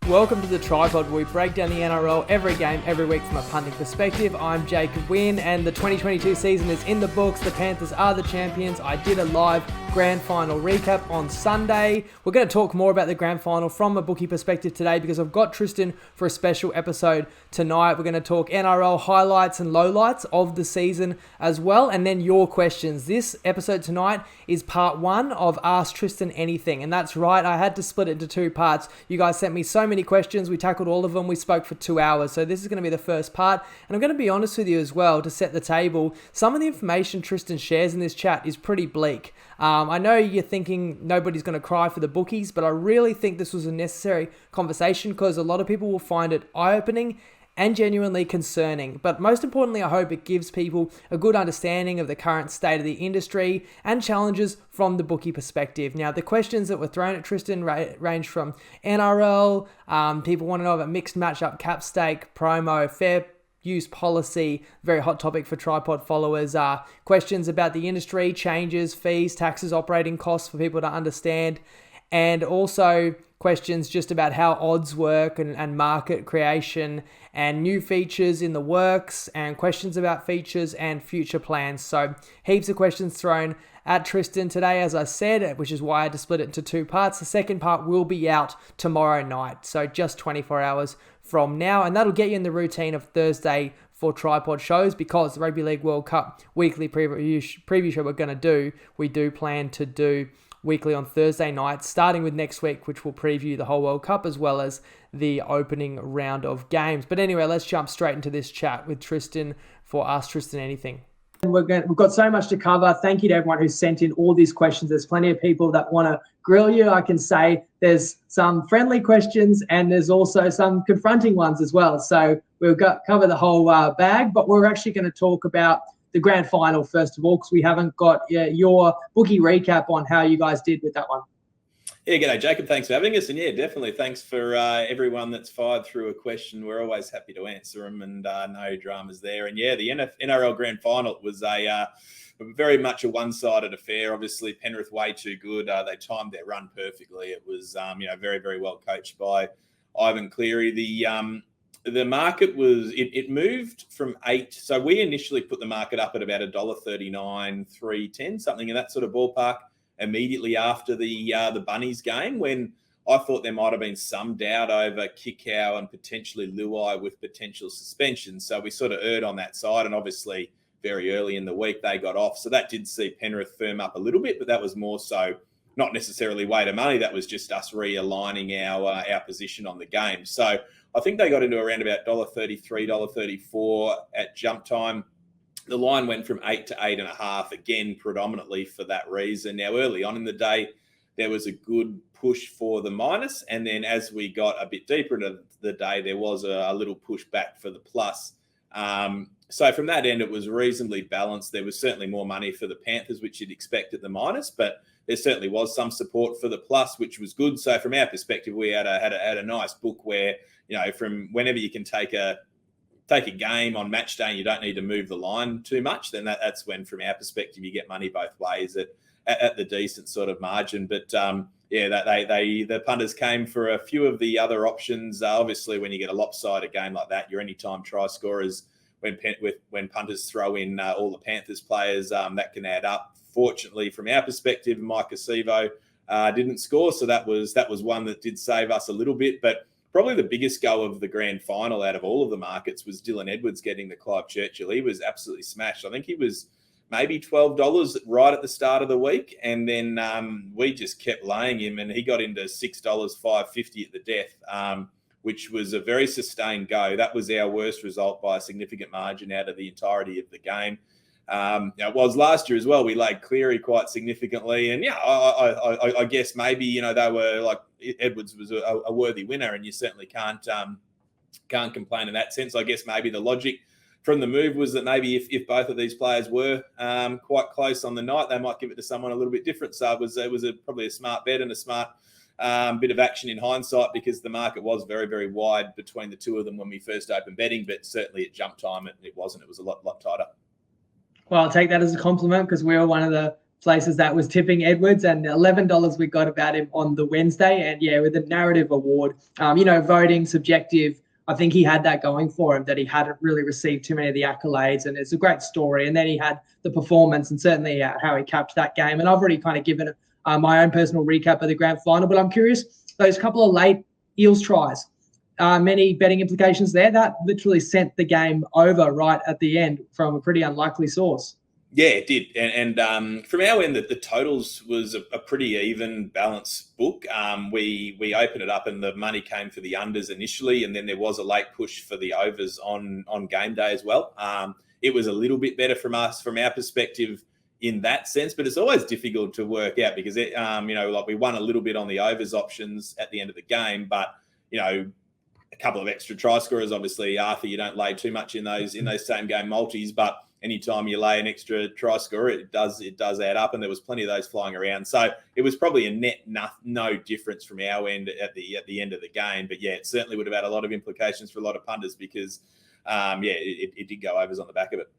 Welcome to the Tripod, where we break down the NRL every game, every week from a punting perspective. I'm Jacob Wynn, and the 2022 season is in the books. The Panthers are the champions. I did a live grand final recap on Sunday. We're going to talk more about the grand final from a bookie perspective today because I've got Tristan for a special episode tonight. We're going to talk NRL highlights and lowlights of the season as well, and then your questions. This episode tonight is part one of Ask Tristan Anything, and that's right, I had to split it into two parts. You guys sent me so many questions. We tackled all of them. We spoke for 2 hours. So this is going to be the first part. And I'm going to be honest with you as well to set the table. Some of the information Tristan shares in this chat is pretty bleak. I know you're thinking nobody's going to cry for the bookies, but I really think this was a necessary conversation because a lot of people will find it eye-opening and genuinely concerning. But most importantly, I hope it gives people a good understanding of the current state of the industry and challenges from the bookie perspective. Now, the questions that were thrown at Tristan range from NRL, people want to know about mixed matchup, cap stake, promo, fair use policy, very hot topic for Tripod followers, questions about the industry, changes, fees, taxes, operating costs for people to understand, and also questions just about how odds work and market creation and new features in the works and questions about features and future plans. So heaps of questions thrown at Tristan today, as I said, which is why I had to split it into two parts. The second part will be out tomorrow night, so just 24 hours from now, and that'll get you in the routine of Thursday for Tripod shows because the Rugby League World Cup weekly preview show we do plan to do weekly on Thursday nights, starting with next week, which will preview the whole World Cup as well as the opening round of games. But anyway, let's jump straight into this chat with Tristan for Ask Tristan Anything. We've got so much to cover. Thank you to everyone who sent in all these questions. There's plenty of people that want to grill you. I can say there's some friendly questions and there's also some confronting ones as well. So we'll cover the whole bag, but we're actually going to talk about the grand final first of all, because we haven't got your bookie recap on how you guys did with that one. Yeah, g'day, Jacob. Thanks for having us. And yeah, definitely thanks for everyone that's fired through a question. We're always happy to answer them and no dramas there. And yeah, the NRL grand final was a very much a one-sided affair. Obviously, Penrith way too good. They timed their run perfectly. It was, very, very well coached by Ivan Cleary. The market was, it moved from 8. So we initially put the market up at about $1.39, $3.10, something in that sort of ballpark immediately after the Bunnies game, when I thought there might have been some doubt over Kikau and potentially Luai with potential suspension. So we sort of erred on that side. And obviously very early in the week, they got off. So that did see Penrith firm up a little bit, but that was more so not necessarily weight of money. That was just us realigning our position on the game. So I think they got into around about $1.33, $1.34 at jump time. The line went from 8 to 8.5, again, predominantly for that reason. Now, early on in the day, there was a good push for the minus. And then as we got a bit deeper into the day, there was a little push back for the plus. So from that end, it was reasonably balanced. There was certainly more money for the Panthers, which you'd expect at the minus, but there certainly was some support for the plus, which was good. So from our perspective, we had a nice book where, from whenever you can take a game on match day and you don't need to move the line too much, then that's when, from our perspective, you get money both ways at the decent sort of margin. But the punters came for a few of the other options. Obviously, when you get a lopsided game like that, your anytime try scorers, when punters throw in all the Panthers players, that can add up. Fortunately, from our perspective, Mike Acevo didn't score, so that was one that did save us a little bit. But probably the biggest go of the grand final out of all of the markets was Dylan Edwards getting the Clive Churchill. He was absolutely smashed. I think he was maybe $12 right at the start of the week, and then we just kept laying him, and he got into $6.550 at the death, which was a very sustained go. That was our worst result by a significant margin out of the entirety of the game. It was last year as well. We laid Cleary quite significantly, and I guess maybe they were like Edwards was a worthy winner, and you certainly can't complain in that sense. I guess maybe the logic from the move was that maybe if both of these players were quite close on the night, they might give it to someone a little bit different. So it was probably a smart bet and a smart bit of action in hindsight, because the market was very, very wide between the two of them when we first opened betting, but certainly at jump time it wasn't. It was a lot tighter. Well, I'll take that as a compliment, because we were one of the places that was tipping Edwards, and $11 we got about him on the Wednesday. And yeah, with the narrative award, voting subjective, I think he had that going for him, that he hadn't really received too many of the accolades, and it's a great story. And then he had the performance and certainly how he capped that game. And I've already kind of given my own personal recap of the grand final, but I'm curious, those couple of late Eels tries, many betting implications there. That literally sent the game over right at the end from a pretty unlikely source. Yeah, it did. And from our end, the totals was a pretty even, balanced book. We opened it up and the money came for the unders initially, and then there was a late push for the overs on game day as well. It was a little bit better from our perspective in that sense, but it's always difficult to work out because we won a little bit on the overs options at the end of the game, but a couple of extra try scorers. Obviously, Arthur, you don't lay too much in those same game multis, but anytime you lay an extra try scorer, it does add up, and there was plenty of those flying around. So it was probably a net no difference from our end at the end of the game. But yeah, it certainly would have had a lot of implications for a lot of punters because it did go overs on the back of it.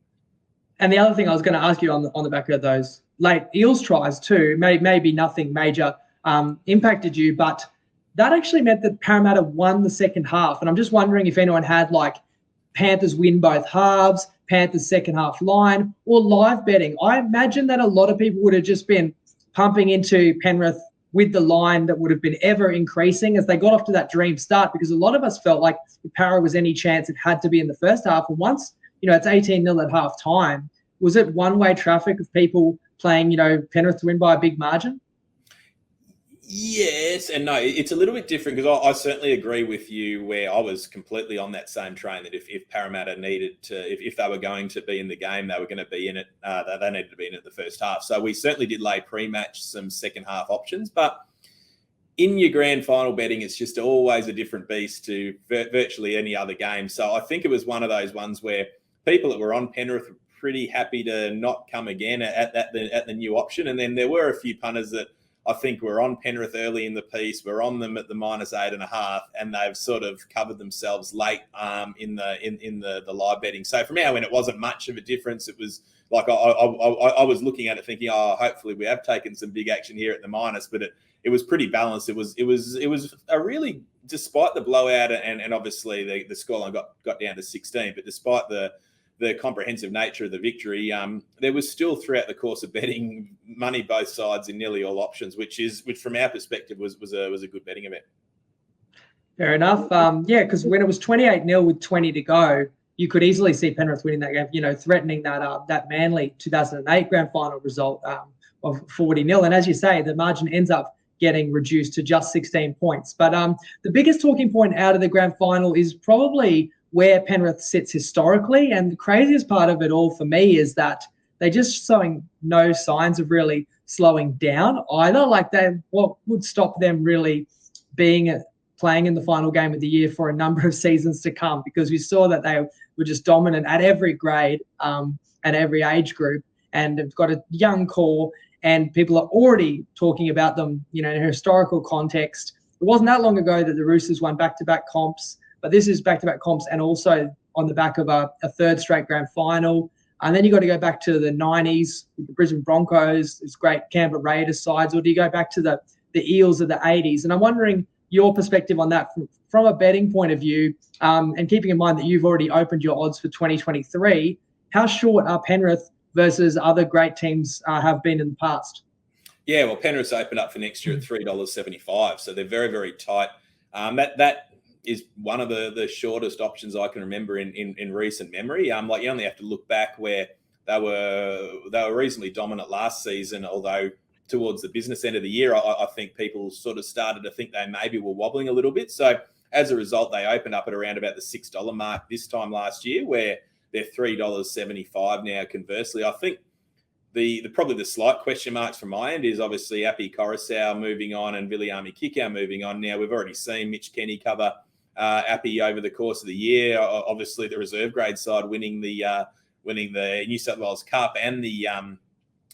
And the other thing I was going to ask you on the back of those late Eels tries too, maybe nothing major impacted you, but that actually meant that Parramatta won the second half. And I'm just wondering if anyone had Panthers win both halves, Panthers second half line, or live betting. I imagine that a lot of people would have just been pumping into Penrith with the line that would have been ever increasing as they got off to that dream start, because a lot of us felt like if Para was any chance, it had to be in the first half. And once, it's 18-0 at half time, was it one-way traffic of people playing, Penrith to win by a big margin? Yes and no. It's a little bit different because I certainly agree with you where I was completely on that same train that if Parramatta needed to, if they were going to be in the game, they were going to be in it. They needed to be in it the first half. So we certainly did lay pre-match some second half options. But in your grand final betting, it's just always a different beast to virtually any other game. So I think it was one of those ones where people that were on Penrith were pretty happy to not come again at the new option. And then there were a few punters that I think we're on Penrith early in the piece. We're on them at the -8.5, and they've sort of covered themselves late in the live betting. So from our end, it wasn't much of a difference. It was like I was looking at it thinking, hopefully we have taken some big action here at the minus, but it was pretty balanced. It was a really, despite the blowout and obviously the scoreline got down to 16, but despite the comprehensive nature of the victory, there was still throughout the course of betting money both sides in nearly all options, which from our perspective was a good betting event. Fair enough. Because when it was 28-0 with 20 to go, you could easily see Penrith winning that game, threatening that Manly 2008 grand final result of 40-0. And as you say, the margin ends up getting reduced to just 16 points. But the biggest talking point out of the grand final is probably where Penrith sits historically. And the craziest part of it all for me is that they're just showing no signs of really slowing down either. What would stop them really playing in the final game of the year for a number of seasons to come, because we saw that they were just dominant at every grade and every age group, and have got a young core, and people are already talking about them, in a historical context. It wasn't that long ago that the Roosters won back-to-back comps, but this is back-to-back comps and also on the back of a third straight grand final. And then you got to go back to the 90s with the Brisbane Broncos, this great Canberra Raiders sides, or do you go back to the Eels of the 80s? And I'm wondering your perspective on that from a betting point of view, and keeping in mind that you've already opened your odds for 2023, how short are Penrith versus other great teams have been in the past? Yeah, well, Penrith's opened up for next year at $3.75, so they're very, very tight. That is one of the shortest options I can remember in recent memory. You only have to look back where they were reasonably dominant last season, although towards the business end of the year, I think people sort of started to think they maybe were wobbling a little bit. So as a result, they opened up at around about the $6 mark this time last year, where they're $3.75 now. Conversely, I think probably the slight question marks from my end is obviously Api Coruscant moving on and Viliami Kikau moving on. Now, we've already seen Mitch Kenny cover Api over the course of the year. Obviously, the reserve grade side winning the New South Wales Cup and the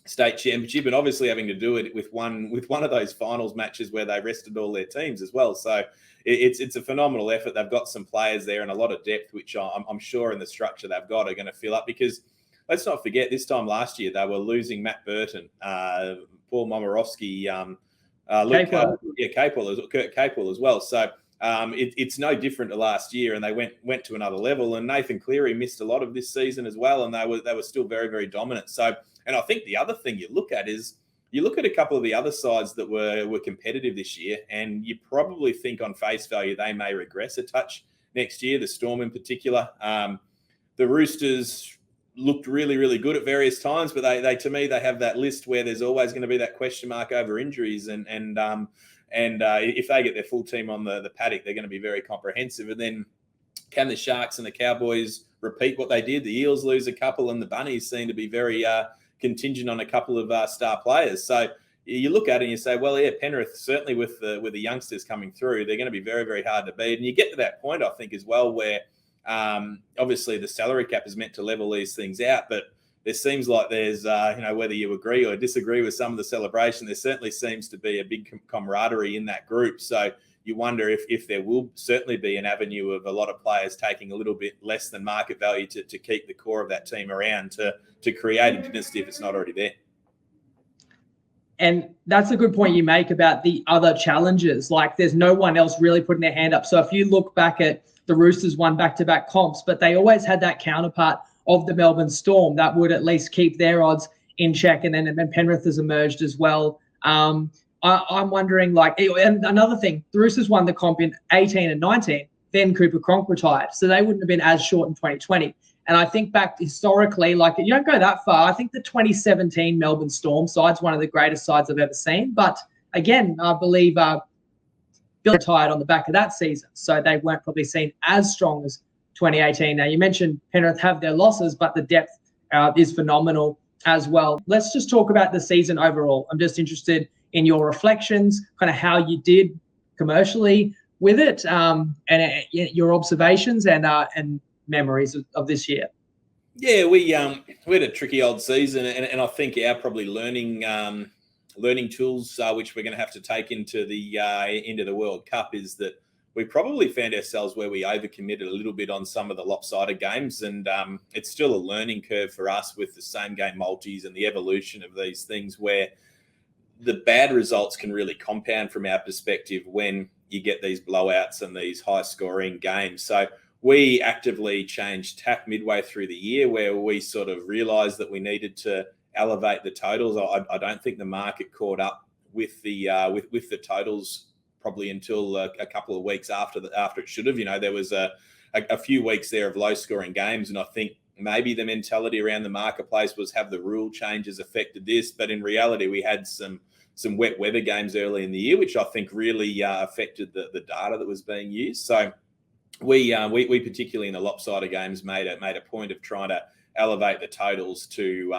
state championship, and obviously having to do it with one of those finals matches where they rested all their teams as well. So it's a phenomenal effort. They've got some players there and a lot of depth, which I'm sure in the structure they've got are going to fill up, because let's not forget this time last year they were losing Matt Burton, Paul Momorowski, Kurt Capewell as well. So it's no different to last year, and they went to another level. And Nathan Cleary missed a lot of this season as well, and they were still very, very dominant. So, and I think the other thing you look at is you look at a couple of the other sides that were competitive this year, and you probably think on face value they may regress a touch next year. The Storm in particular, the Roosters looked really, really good at various times, but they to me they have that list where there's always going to be that question mark over injuries, and if they get their full team on the paddock, they're going to be very comprehensive. And then can the Sharks and the Cowboys repeat what they did? The Eels lose a couple, and the Bunnies seem to be very contingent on a couple of star players. So you look at it and you say, well, yeah, Penrith, certainly with the youngsters coming through, they're going to be very, very hard to beat. And you get to that point, I think, as well, where obviously the salary cap is meant to level these things out, but there seems like there's, whether you agree or disagree with some of the celebration, there certainly seems to be a big camaraderie in that group. So you wonder if there will certainly be an avenue of a lot of players taking a little bit less than market value to keep the core of that team around to create a dynasty if it's not already there. And that's a good point you make about the other challenges. Like there's no one else really putting their hand up. So if you look back at the Roosters won back-to-back comps, but they always had that counterpart of the Melbourne Storm that would at least keep their odds in check. And then Penrith has emerged as well. I'm wondering, and another thing, the Roosters won the comp in 18 and 19, then Cooper Cronk retired. So they wouldn't have been as short in 2020. And I think back historically, you don't go that far. I think the 2017 Melbourne Storm side's one of the greatest sides I've ever seen. But again, I believe Bill retired on the back of that season. So they weren't probably seen as strong as 2018. Now, you mentioned Penrith have their losses, but the depth is phenomenal as well. Let's just talk about the season overall. I'm just interested in your reflections, kind of how you did commercially with it, and your observations and memories of this year. Yeah, we had a tricky old season, and I think our probably learning tools, which we're going to have to take into the World Cup, is that we probably found ourselves where we overcommitted a little bit on some of the lopsided games, and it's still a learning curve for us with the same game multis and the evolution of these things, where the bad results can really compound from our perspective when you get these blowouts and these high scoring games. So we actively changed tack midway through the year, where we sort of realized that we needed to elevate the totals. I don't think the market caught up with the totals probably until a couple of weeks after it should have. There was a few weeks there of low scoring games, and I think maybe the mentality around the marketplace was, have the rule changes affected this? But in reality, we had some wet weather games early in the year, which I think really affected the data that was being used. So we particularly in the lopsided games made a point of trying to elevate the totals to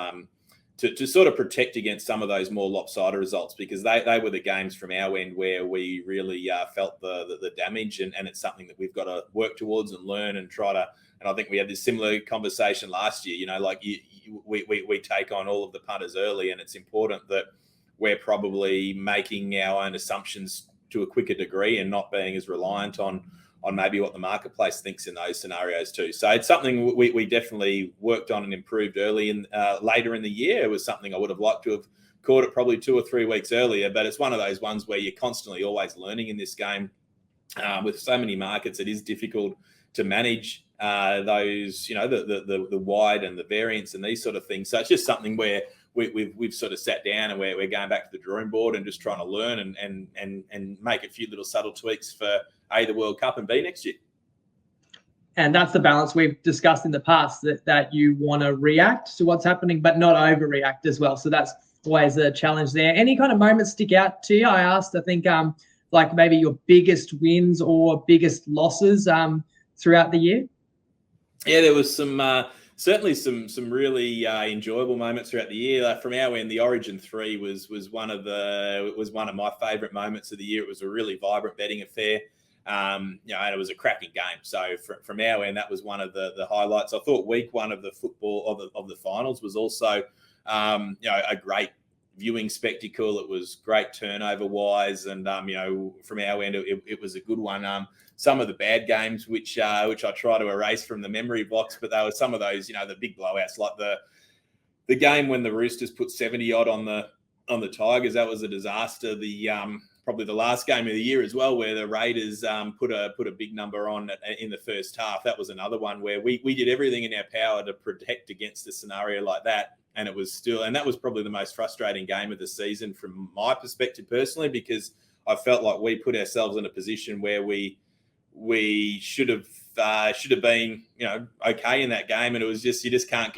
sort of protect against some of those more lopsided results, because they were the games from our end where we really felt the damage, and it's something that we've got to work towards and learn and try to. And I think we had this similar conversation last year. We take on all of the punters early, and it's important that we're probably making our own assumptions to a quicker degree and not being as reliant on maybe what the marketplace thinks in those scenarios too. So it's something we definitely worked on and improved early later in the year. It was something I would have liked to have caught it probably 2 or 3 weeks earlier, but it's one of those ones where you're constantly always learning in this game. With so many markets, it is difficult to manage those, the wide and the variance and these sort of things. So it's just something where we've sort of sat down and we're going back to the drawing board and just trying to learn and make a few little subtle tweaks for A, the World Cup, and B, next year. And that's the balance we've discussed in the past, that you want to react to what's happening, but not overreact as well. So that's always a challenge there. Any kind of moments stick out to you? I asked, I think, maybe your biggest wins or biggest losses throughout the year. Yeah, there was certainly some really enjoyable moments throughout the year. From our end, the Origin 3 was one of my favourite moments of the year. It was a really vibrant betting affair, and it was a cracking game. So from our end, that was one of the highlights. I thought week one of the football of the finals was also a great viewing spectacle. It was great turnover wise, and from our end, it was a good one. some of the bad games, which I try to erase from the memory box. But there were some of those, the big blowouts, like the game when the Roosters put 70 odd on the Tigers. That was a disaster. The probably the last game of the year as well, where the Raiders put a big number on in the first half. That was another one where we did everything in our power to protect against a scenario like that. And that was probably the most frustrating game of the season from my perspective personally, because I felt like we put ourselves in a position where we should have been, okay in that game. And it was just, you just can't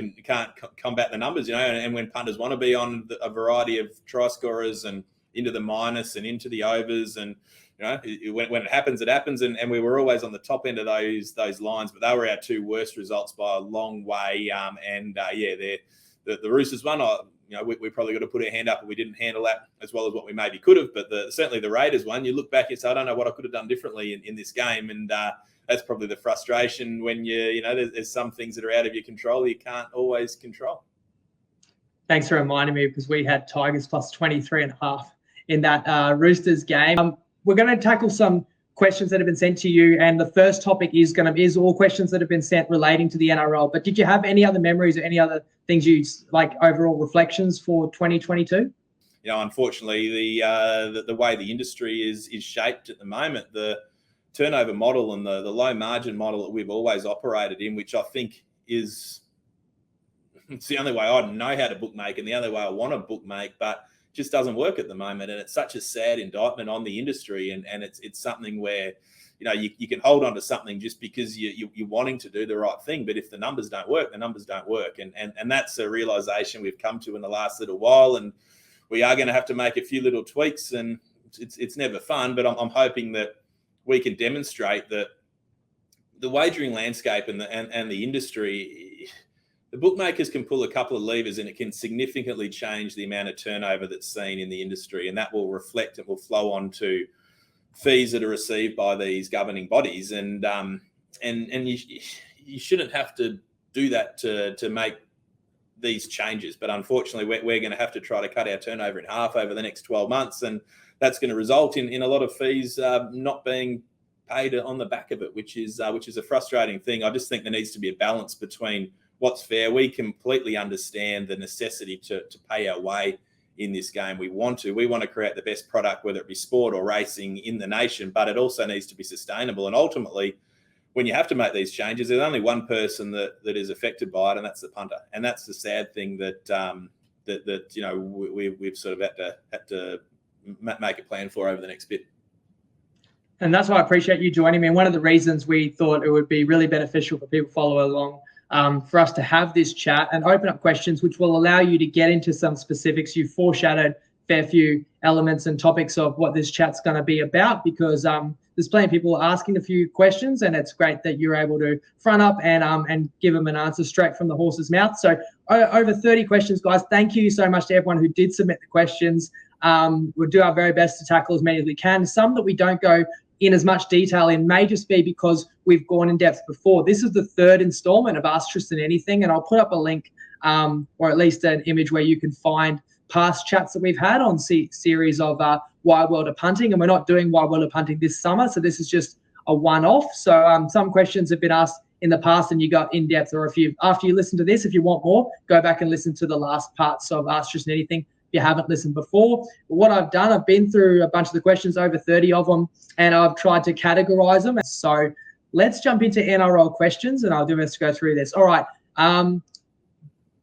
combat the numbers, and when punters want to be on a variety of try scorers and into the minus and into the overs, and when it happens, it happens. And we were always on the top end of those lines, but they were our two worst results by a long way. The Roosters one, we probably got to put our hand up, and we didn't handle that as well as what we maybe could have. But certainly the Raiders one, you look back and say, I don't know what I could have done differently in this game. And that's probably the frustration when there's some things that are out of your control you can't always control. Thanks for reminding me, because we had Tigers plus 23.5 in that Roosters game. We're going to tackle some questions that have been sent to you, and the first topic is all questions that have been sent relating to the NRL. But did you have any other memories or any other things you like, overall reflections for 2022? Unfortunately, the way the industry is shaped at the moment, the turnover model and the low margin model that we've always operated in, which I think it's the only way I know how to bookmake and the only way I want to bookmake, but just doesn't work at the moment. And it's such a sad indictment on the industry. And it's something where, you can hold on to something just because you're wanting to do the right thing. But if the numbers don't work, the numbers don't work. And that's a realization we've come to in the last little while. And we are going to have to make a few little tweaks, and it's never fun, but I'm hoping that we can demonstrate that the wagering landscape and the industry, the bookmakers can pull a couple of levers and it can significantly change the amount of turnover that's seen in the industry. And that will reflect, it will flow on to fees that are received by these governing bodies. And you shouldn't have to do that to make these changes. But unfortunately, we're going to have to try to cut our turnover in half over the next 12 months. And that's going to result in a lot of fees not being paid on the back of it, which is a frustrating thing. I just think there needs to be a balance between what's fair. We completely understand the necessity to pay our way in this game. We want to create the best product, whether it be sport or racing, in the nation, but it also needs to be sustainable. And ultimately, when you have to make these changes, there's only one person that is affected by it, and that's the punter. And that's the sad thing that we've sort of had to make a plan for over the next bit. And that's why I appreciate you joining me. And one of the reasons we thought it would be really beneficial for people to follow along, for us to have this chat and open up questions, which will allow you to get into some specifics. You foreshadowed a fair few elements and topics of what this chat's going to be about, because there's plenty of people asking a few questions, and it's great that you're able to front up and give them an answer straight from the horse's mouth. So over 30 questions, guys. Thank you so much to everyone who did submit the questions. We'll do our very best to tackle as many as we can. Some that we don't go in as much detail in may just be because we've gone in depth before. This is the third installment of Ask Tristan Anything, and I'll put up a link or at least an image where you can find past chats that we've had on series of Wide World of Punting. And we're not doing Wide World of Punting this summer, so this is just a one-off. So some questions have been asked in the past and you got in depth, or after you listen to this, if you want more, go back and listen to the last parts of Ask Tristan Anything if you haven't listened before. But what I've done, I've been through a bunch of the questions, over 30 of them, and I've tried to categorize them. So let's jump into NRL questions, and I'll do my best to go through this. All right.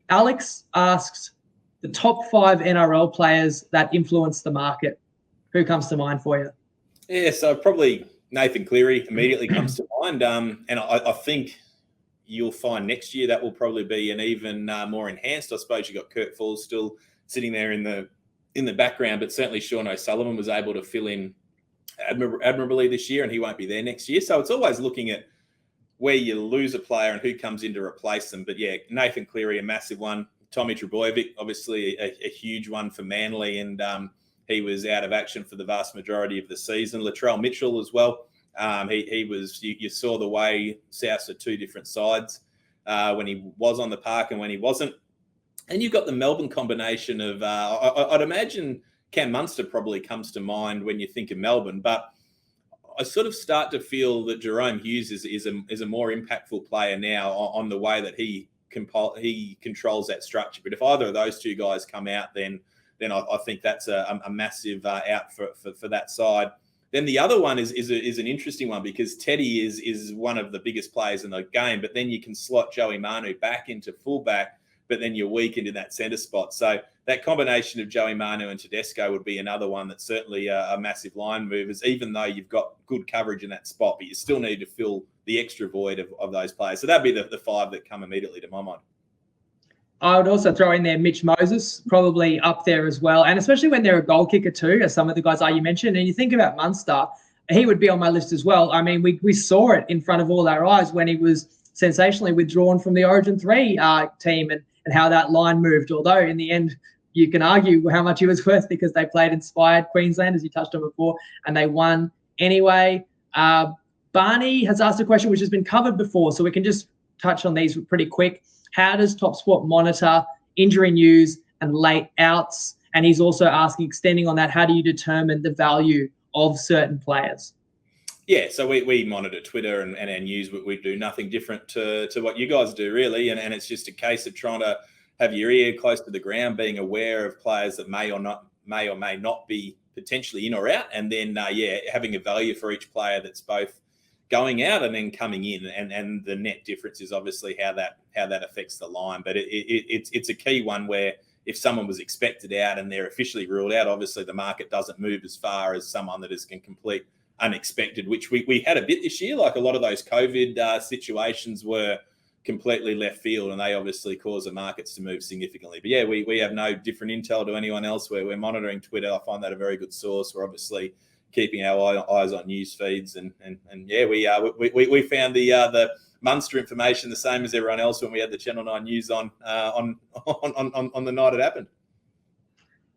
Alex asks, the top 5 NRL players that influence the market. Who comes to mind for you? Yeah, so probably Nathan Cleary immediately comes to mind. And I think you'll find next year that will probably be an even more enhanced. I suppose you got Kurt Falls still sitting there in the background, but certainly Sean O'Sullivan was able to fill in admirably this year, and he won't be there next year. So it's always looking at where you lose a player and who comes in to replace them. But yeah, Nathan Cleary, a massive one. Trbojevic, obviously a huge one for Manly, and he was out of action for the vast majority of the season. Latrell Mitchell as well. He was. You saw the way Souths are two different sides when he was on the park and when he wasn't. And you've got the Melbourne combination of. I'd imagine Cam Munster probably comes to mind when you think of Melbourne, but I sort of start to feel that Jerome Hughes is a more impactful player now on the way that he controls that structure. But if either of those two guys come out, then I think that's a massive out for that side. Then the other one is an interesting one, because Teddy is one of the biggest players in the game, but then you can slot Joey Manu back into fullback, but then you're weak into that centre spot. So that combination of Joey Manu and Tedesco would be another one that's certainly a massive line movers, even though you've got good coverage in that spot, but you still need to fill the extra void of those players. So that'd be the five that come immediately to my mind. I would also throw in there Mitch Moses, probably up there as well. And especially when they're a goal kicker too, as some of the guys are you mentioned. And you think about Munster, he would be on my list as well. I mean, we saw it in front of all our eyes when he was sensationally withdrawn from the Origin 3 team and how that line moved. Although in the end, you can argue how much he was worth, because they played inspired Queensland, as you touched on before, and they won anyway. Barney has asked a question which has been covered before, so we can just touch on these pretty quick. How does TopSpot monitor injury news and late outs? And he's also asking, extending on that, how do you determine the value of certain players? Yeah, so we monitor Twitter and our news. We do nothing different to what you guys do, really. And it's just a case of trying to have your ear close to the ground, being aware of players that may or may not be potentially in or out. And then, having a value for each player that's both going out and then coming in, and the net difference is obviously how that affects the line. But it's a key one where if someone was expected out and they're officially ruled out, obviously the market doesn't move as far as someone that is complete unexpected, which we had a bit this year. Like a lot of those COVID situations were completely left field, and they obviously cause the markets to move significantly. But yeah, we have no different intel to anyone else. Where we're monitoring Twitter. I find that a very good source. We're obviously keeping our eyes on news feeds, and we found the Munster information the same as everyone else when we had the Channel 9 news on the night it happened.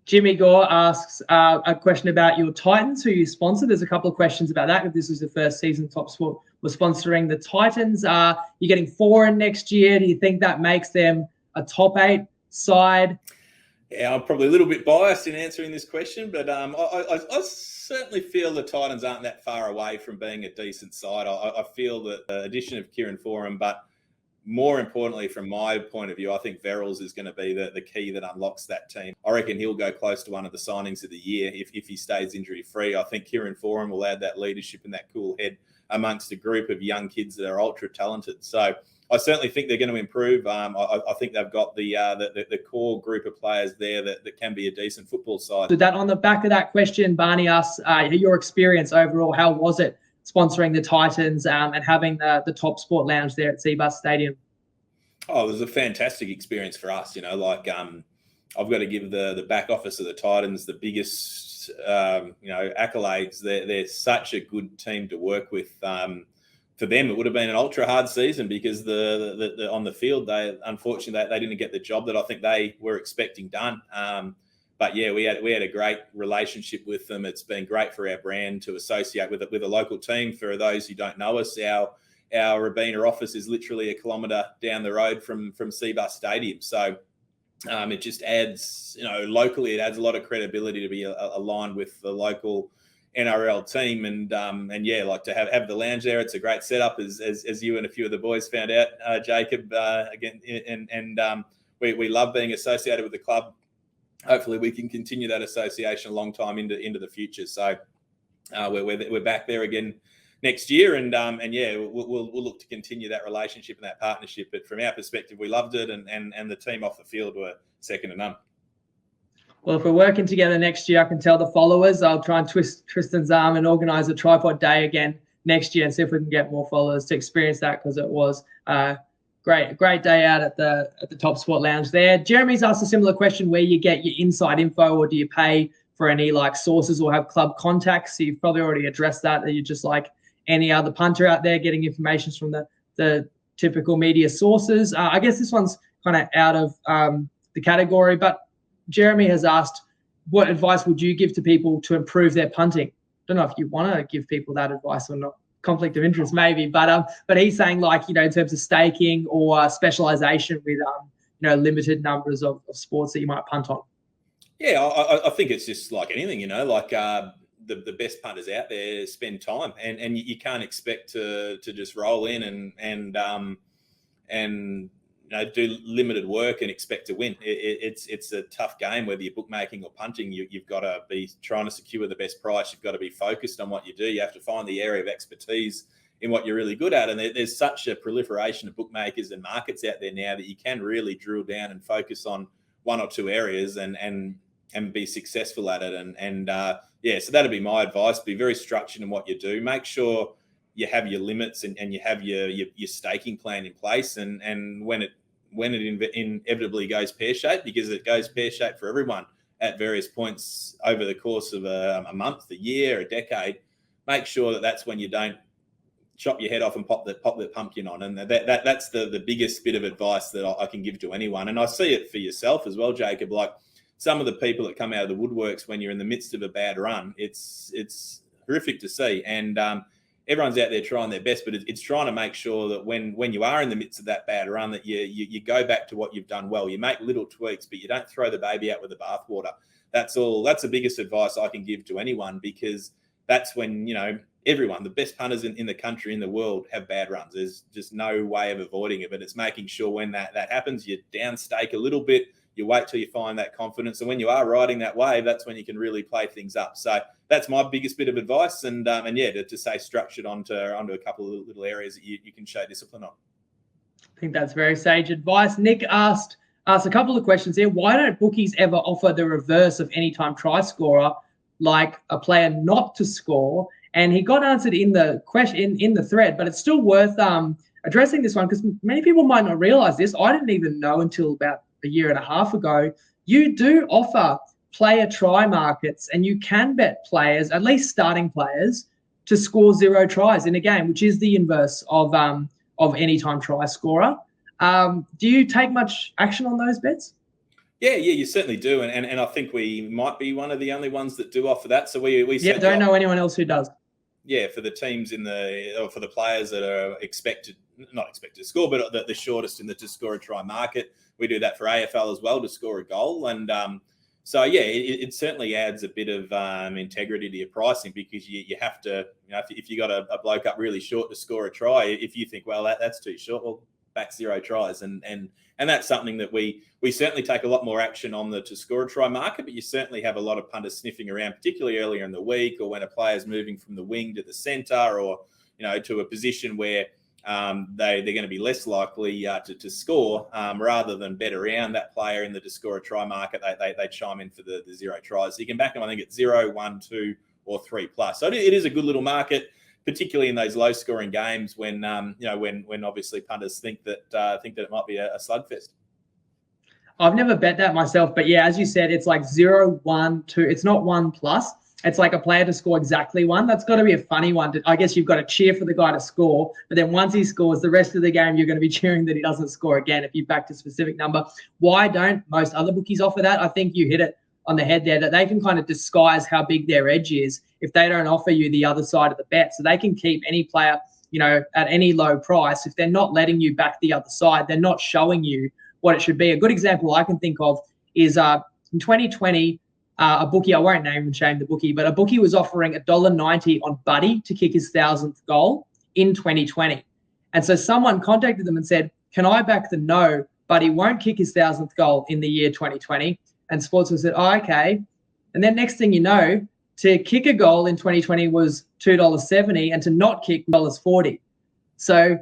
Jimmy Gore asks a question about your Titans, who you sponsor. There's a couple of questions about that. If this was the first season TopSport was sponsoring the Titans, you're getting 4 in next year. Do you think that makes them a top 8 side? Yeah, I'm probably a little bit biased in answering this question, but I certainly feel the Titans aren't that far away from being a decent side. I feel that the addition of Kieran Foran, but more importantly, from my point of view, I think Verrills is going to be the key that unlocks that team. I reckon he'll go close to one of the signings of the year if he stays injury-free. I think Kieran Foran will add that leadership and that cool head amongst a group of young kids that are ultra-talented. So I certainly think they're going to improve. I think they've got the core group of players there that can be a decent football side. So that on the back of that question, Barney asks, your experience overall, how was it sponsoring the Titans and having the TopSport lounge there at Seabus Stadium? Oh, it was a fantastic experience for us. I've got to give the back office of the Titans the biggest, accolades. They're such a good team to work with. For them, it would have been an ultra hard season because the on the field, unfortunately they didn't get the job that I think they were expecting done. But yeah, we had a great relationship with them. It's been great for our brand to associate with a local team. For those who don't know us, our Robina office is literally 1 kilometre down the road from Seabus Stadium. So it just adds, locally, it adds a lot of credibility to be aligned with the local NRL team, and to have the lounge there. It's a great setup, as you and a few of the boys found out, Jacob. We love being associated with the club. Hopefully, we can continue that association a long time into the future. So we're back there again next year, and we'll look to continue that relationship and that partnership. But from our perspective, we loved it, and the team off the field were second to none. Well, if we're working together next year, I can tell the followers. I'll try and twist Tristan's arm and organise a tripod day again next year and see if we can get more followers to experience that, because it was a great day out at the TopSport lounge there. Jeremy's asked a similar question: where you get your inside info, or do you pay for any sources or have club contacts? So you've probably already addressed that. That you're just like any other punter out there, getting information from the typical media sources. I guess this one's kind of out of the category, but Jeremy has asked, what advice would you give to people to improve their punting? Don't know if you want to give people that advice or not. Conflict of interest, maybe, but he's saying in terms of staking or specialization with limited numbers of sports that you might punt on. Yeah, I think it's just like anything, the best punters out there spend time, and you can't expect to just roll in and do limited work and expect to win. It's a tough game, whether you're bookmaking or punting. You've got to be trying to secure the best price. You've got to be focused on what you do. You have to find the area of expertise in what you're really good at. And there's such a proliferation of bookmakers and markets out there now that you can really drill down and focus on one or two areas and be successful at it. So that'd be my advice. Be very structured in what you do. Make sure you have your limits and you have your staking plan in place. And when it inevitably goes pear-shaped, because it goes pear-shaped for everyone at various points over the course of a month, a year, a decade, make sure that that's when you don't chop your head off and pop the pumpkin on. And that's the biggest bit of advice that I can give to anyone. And I see it for yourself as well, Jacob. Like some of the people that come out of the woodworks when you're in the midst of a bad run, it's horrific to see. And everyone's out there trying their best, but it's trying to make sure that when you are in the midst of that bad run, that you go back to what you've done well. You make little tweaks, but you don't throw the baby out with the bathwater. That's all. That's the biggest advice I can give to anyone, because that's when, everyone, the best punters in the country, in the world, have bad runs. There's just no way of avoiding it, but it's making sure when that happens, you downstake a little bit, you wait till you find that confidence. And when you are riding that wave, that's when you can really play things up. So that's my biggest bit of advice. To stay structured onto a couple of little areas that you can show discipline on. I think that's very sage advice. Nick asked a couple of questions here. Why don't bookies ever offer the reverse of anytime try scorer, like a player not to score? And he got answered in the question in the thread, but it's still worth addressing this one, because many people might not realize this. I didn't even know until about a year and a half ago. You do offer player try markets, and you can bet players, at least starting players, to score 0 tries in a game, which is the inverse of anytime try scorer. Do you take much action on those bets? Yeah, you certainly do, and I think we might be one of the only ones that do offer that. So we don't know anyone else who does. Yeah, for the teams or for the players that are not expected to score, but the shortest in the to score a try market, we do that for AFL as well, to score a goal. And it certainly adds a bit of integrity to your pricing, because you have to, if you got a bloke up really short to score a try, if you think, well, that's too short, well, back 0 tries. And that's something that we certainly take a lot more action on the to score a try market, but you certainly have a lot of punters sniffing around, particularly earlier in the week, or when a player's moving from the wing to the centre, or, to a position where they're going to be less likely to score, rather than bet around that player in the to score a try market. They chime in for the 0 tries. So you can back them, I think, at 0, 1, 2, or 3 plus. So it is a good little market, particularly in those low scoring games when obviously punters think that it might be a slugfest. I've never bet that myself, but yeah, as you said, it's like 0, 1, 2. It's not 1 plus. It's like a player to score exactly 1. That's got to be a funny one. I guess you've got to cheer for the guy to score, but then once he scores, the rest of the game, you're going to be cheering that he doesn't score again if you backed a specific number. Why don't most other bookies offer that? I think you hit it on the head there, that they can kind of disguise how big their edge is if they don't offer you the other side of the bet. So they can keep any player, at any low price. If they're not letting you back the other side, they're not showing you what it should be. A good example I can think of is in 2020, a bookie, I won't name and shame the bookie, but a bookie was offering $1.90 on Buddy to kick his 1,000th goal in 2020. And so someone contacted them and said, can I back the no, Buddy won't kick his 1,000th goal in the year 2020? And Sportsman said, oh, okay. And then next thing you know, to kick a goal in 2020 was $2.70, and to not kick $1.40. So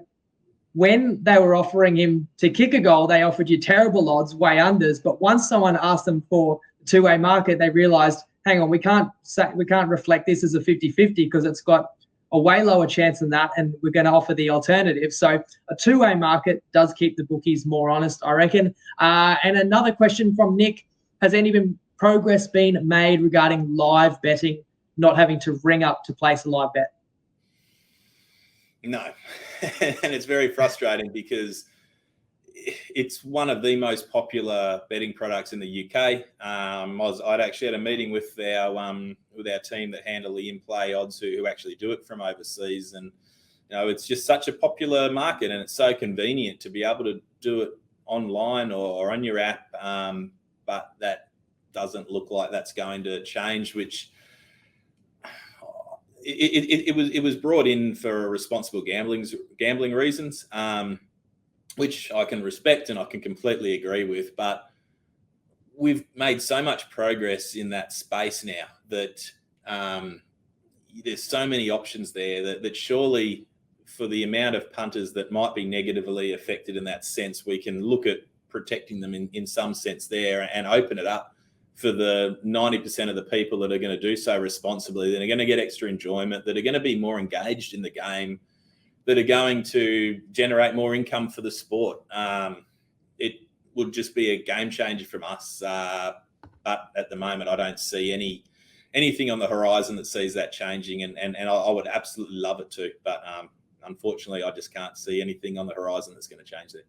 when they were offering him to kick a goal, they offered you terrible odds, way unders. But once someone asked them for a two-way market, they realized, hang on, we can't reflect this as a 50-50 because it's got a way lower chance than that, and we're going to offer the alternative. So a two-way market does keep the bookies more honest, I reckon. And another question from Nick, has any progress been made regarding live betting, not having to ring up to place a live bet? No, and it's very frustrating because it's one of the most popular betting products in the UK. I'd actually had a meeting with our team that handle the in-play odds who actually do it from overseas, and it's just such a popular market, and it's so convenient to be able to do it online or on your app. But that doesn't look like that's going to change, which it was brought in for responsible gambling reasons, which I can respect and I can completely agree with. But we've made so much progress in that space now that there's so many options there that surely, for the amount of punters that might be negatively affected in that sense, we can look at protecting them in some sense there and open it up for the 90% of the people that are going to do so responsibly, that are going to get extra enjoyment, that are going to be more engaged in the game, that are going to generate more income for the sport. It would just be a game changer from us. But at the moment, I don't see anything on the horizon that sees that changing. And I would absolutely love it to. But unfortunately, I just can't see anything on the horizon that's going to change that.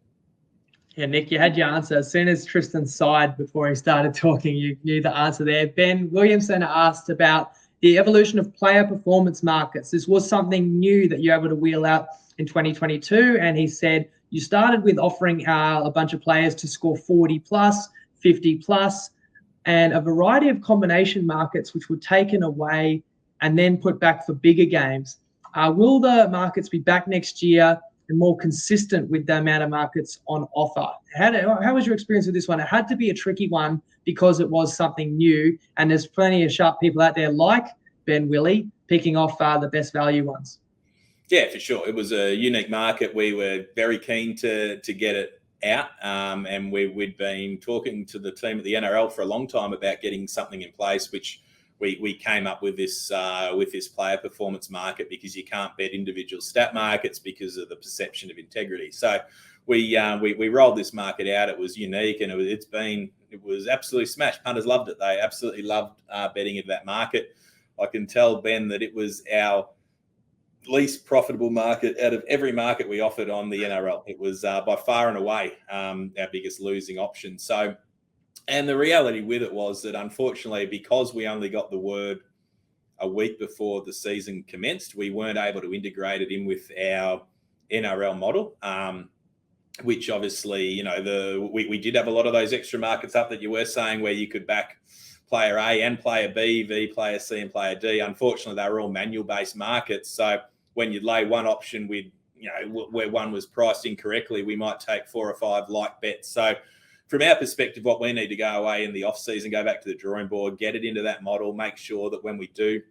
Yeah, Nick, you had your answer. As soon as Tristan sighed before he started talking, you knew the answer there. Ben Williamson asked about the evolution of player performance markets. This was something new that you're able to wheel out in 2022. And he said, you started with offering a bunch of players to score 40 plus, 50 plus, and a variety of combination markets, which were taken away and then put back for bigger games. Will the markets be back next year and more consistent with the amount of markets on offer? How was your experience with this one? It had to be a tricky one because it was something new, and there's plenty of sharp people out there like Ben Willie picking off the best value ones. Yeah, for sure. It was a unique market. We were very keen to get it out, and we'd been talking to the team at the NRL for a long time about getting something in place, which we came up with this player performance market, because you can't bet individual stat markets because of the perception of integrity. So we rolled this market out. It was unique, and it was absolutely smashed. Punters loved it. They absolutely loved betting in that market. I can tell Ben that it was our least profitable market out of every market we offered on the NRL. It was by far and away our biggest losing option. So. And the reality with it was that, unfortunately, because we only got the word a week before the season commenced, we weren't able to integrate it in with our NRL model, which obviously, we did have a lot of those extra markets up that you were saying, where you could back player A and player B, v player C and player D. Unfortunately, they were all manual-based markets. So when you'd lay one option with, where one was priced incorrectly, we might take 4 or 5 like bets. So from our perspective, what we need to go away in the off season, go back to the drawing board, get it into that model, make sure that when we do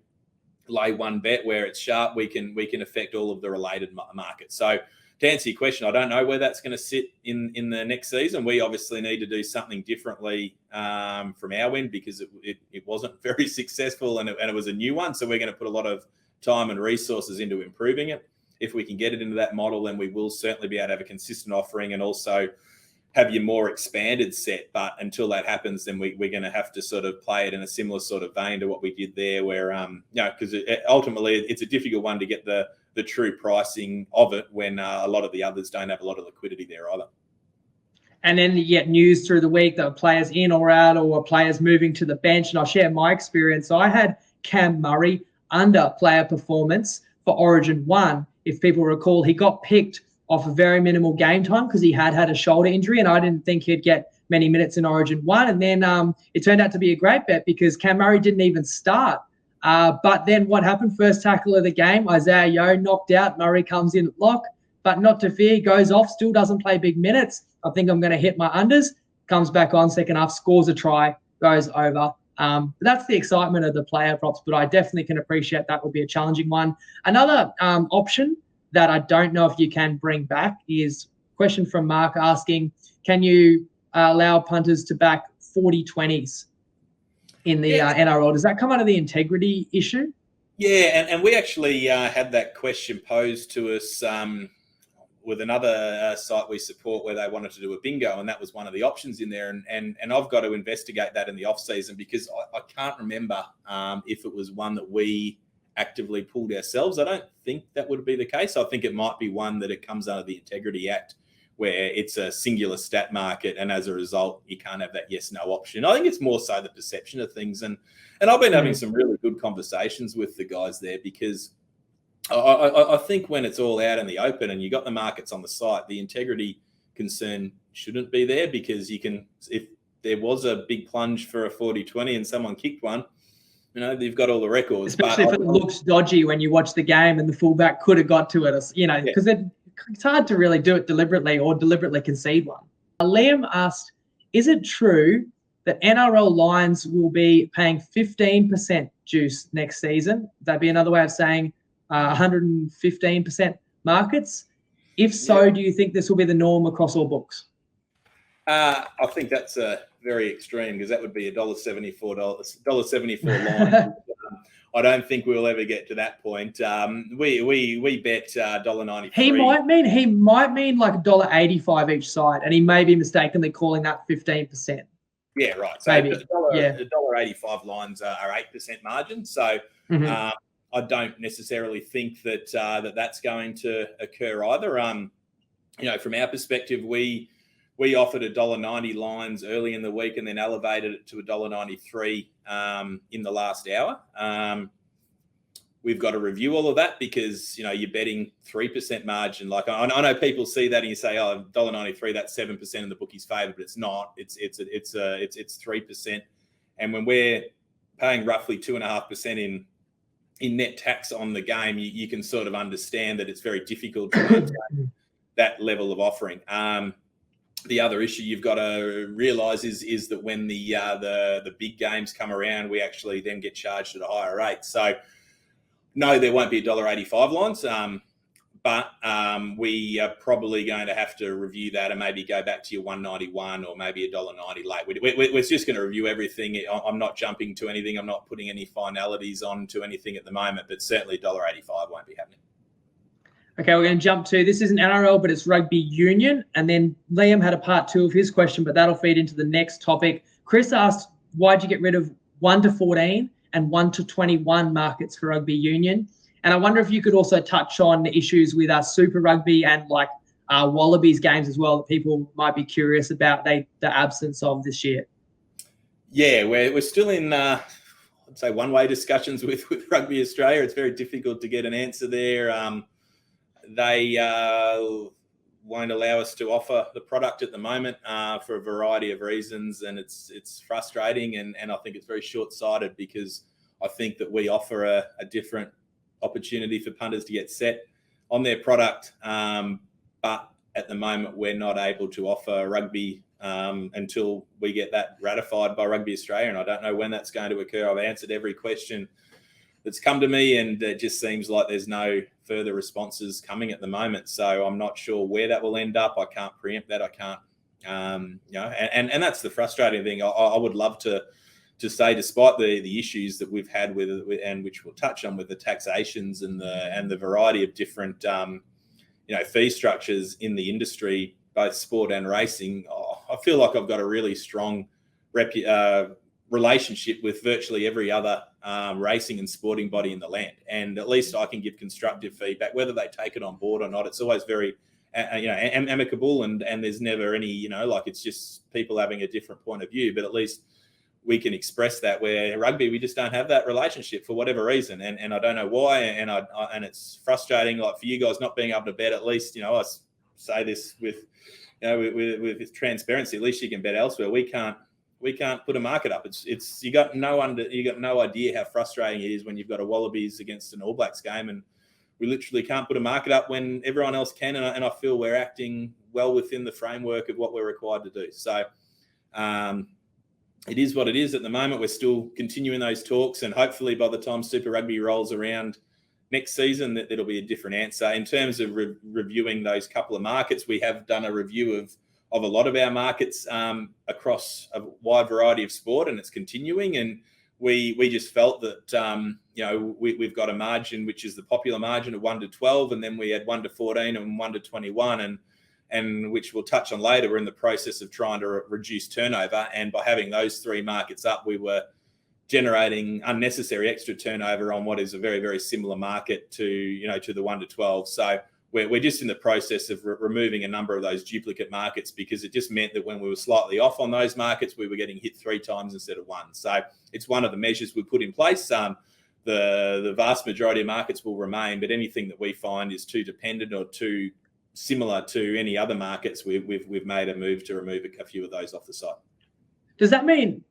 lay one bet where it's sharp, we can affect all of the related markets. So to answer your question, I don't know where that's going to sit in the next season. We obviously need to do something differently from our end, because it wasn't very successful, and it was a new one. So we're going to put a lot of time and resources into improving it. If we can get it into that model, then we will certainly be able to have a consistent offering, and also have your more expanded set. But until that happens, then we're going to have to sort of play it in a similar sort of vein to what we did there, where because ultimately it's a difficult one to get the true pricing of it when a lot of the others don't have a lot of liquidity there either. And then you get news through the week that players in or out, or players moving to the bench. And I'll share my experience. So I had Cam Murray under player performance for Origin 1. If people recall, he got picked off a very minimal game time because he had a shoulder injury, and I didn't think he'd get many minutes in Origin 1. And then it turned out to be a great bet because Cam Murray didn't even start. But then what happened? First tackle of the game, Isaiah Yeo knocked out. Murray comes in at lock, but not to fear, goes off, still doesn't play big minutes. I think I'm going to hit my unders. Comes back on second half, scores a try, goes over. But that's the excitement of the player props, but I definitely can appreciate that will be a challenging one. Another option that I don't know if you can bring back is a question from Mark asking, can you allow punters to back 40-20s in the NRL? Does that come out of the integrity issue? Yeah, and we actually had that question posed to us with another site we support, where they wanted to do a bingo, and that was one of the options in there. And I've got to investigate that in the off season, because I can't remember if it was one that we actively pulled ourselves. I don't think that would be the case. I think it might be one that it comes under the Integrity Act, where it's a singular stat market, and as a result, you can't have that yes/no option. I think it's more so the perception of things, and I've been having some really good conversations with the guys there, because I think when it's all out in the open and you got the markets on the site, the integrity concern shouldn't be there, because you can, if there was a big plunge for a 40-20 and someone kicked one, You've got all the records. Especially if it looks dodgy when you watch the game and the fullback could have got to it, because it's hard to really do it deliberately or deliberately concede one. Liam asked, is it true that NRL Lions will be paying 15% juice next season? That'd be another way of saying 115% markets. If so, do you think this will be the norm across all books? I think that's very extreme, because that would be $1.74 line. I don't think we'll ever get to that point. We bet $1.93. He might mean like $1.85 each side, and he may be mistakenly calling that 15%. Yeah, right. So $1.85 lines are 8% margin. So I don't necessarily think that that's going to occur either. From our perspective, we offered $1.90 lines early in the week and then elevated it to $1.93 in the last hour. We've got to review all of that, because you're betting 3% margin. Like, I know people see that and you say, oh, $1.93, that's 7% in the bookie's favour, but it's not. It's 3%. And when we're paying roughly 2.5% in net tax on the game, you can sort of understand that it's very difficult to maintain that level of offering. The other issue you've got to realise is that when the big games come around, we actually then get charged at a higher rate. So, no, there won't be $1.85 lines, but we are probably going to have to review that and maybe go back to your $1.91 or maybe $1.90 late. We're just going to review everything. I'm not jumping to anything. I'm not putting any finalities on to anything at the moment, but certainly $1.85 won't be happening. Okay, we're going to jump to, this isn't NRL, but it's rugby union. And then Liam had a part 2 of his question, but that'll feed into the next topic. Chris asked, why'd you get rid of 1 to 14 and 1 to 21 markets for rugby union? And I wonder if you could also touch on the issues with Super Rugby and like Wallabies games as well that people might be curious about the absence of this year. Yeah, we're still in, I'd say, one-way discussions with Rugby Australia. It's very difficult to get an answer there. They won't allow us to offer the product at the moment for a variety of reasons, and it's frustrating, and I think it's very short-sighted, because I think that we offer a different opportunity for punters to get set on their product, but at the moment we're not able to offer rugby until we get that ratified by Rugby Australia, and I don't know when that's going to occur. I've answered every question that's come to me, and it just seems like there's no further responses coming at the moment. So I'm not sure where that will end up. I can't preempt that. I can't, and that's the frustrating thing. I would love to say, despite the issues that we've had with and which we'll touch on with the taxations and the variety of different, fee structures in the industry, both sport and racing, I feel like I've got a really strong relationship with virtually every other racing and sporting body in the land, and at least I can give constructive feedback, whether they take it on board or not. It's always very amicable, and there's never any it's just people having a different point of view, but at least we can express that. Where rugby, we just don't have that relationship for whatever reason, and I don't know why, and it's frustrating, like, for you guys not being able to bet. At least I say this with with transparency, at least you can bet elsewhere. We can't put a market up. It's you got no idea how frustrating it is when you've got a Wallabies against an All Blacks game, and we literally can't put a market up when everyone else can. And I feel we're acting well within the framework of what we're required to do. So it is what it is at the moment. We're still continuing those talks, and hopefully by the time Super Rugby rolls around next season, that it'll be a different answer. In terms of reviewing those couple of markets, we have done a review of a lot of our markets across a wide variety of sport, and it's continuing. And we just felt that we've got a margin which is the popular margin of 1 to 12, and then we had 1 to 14 and 1 to 21, and which we'll touch on later. We're in the process of trying to reduce turnover, and by having those 3 markets up, we were generating unnecessary extra turnover on what is a very, very similar market to the 1 to 12. So we're just in the process of removing a number of those duplicate markets, because it just meant that when we were slightly off on those markets, we were getting hit 3 times instead of 1. So it's one of the measures we put in place. The vast majority of markets will remain, but anything that we find is too dependent or too similar to any other markets, we've made a move to remove a few of those off the site. Does that mean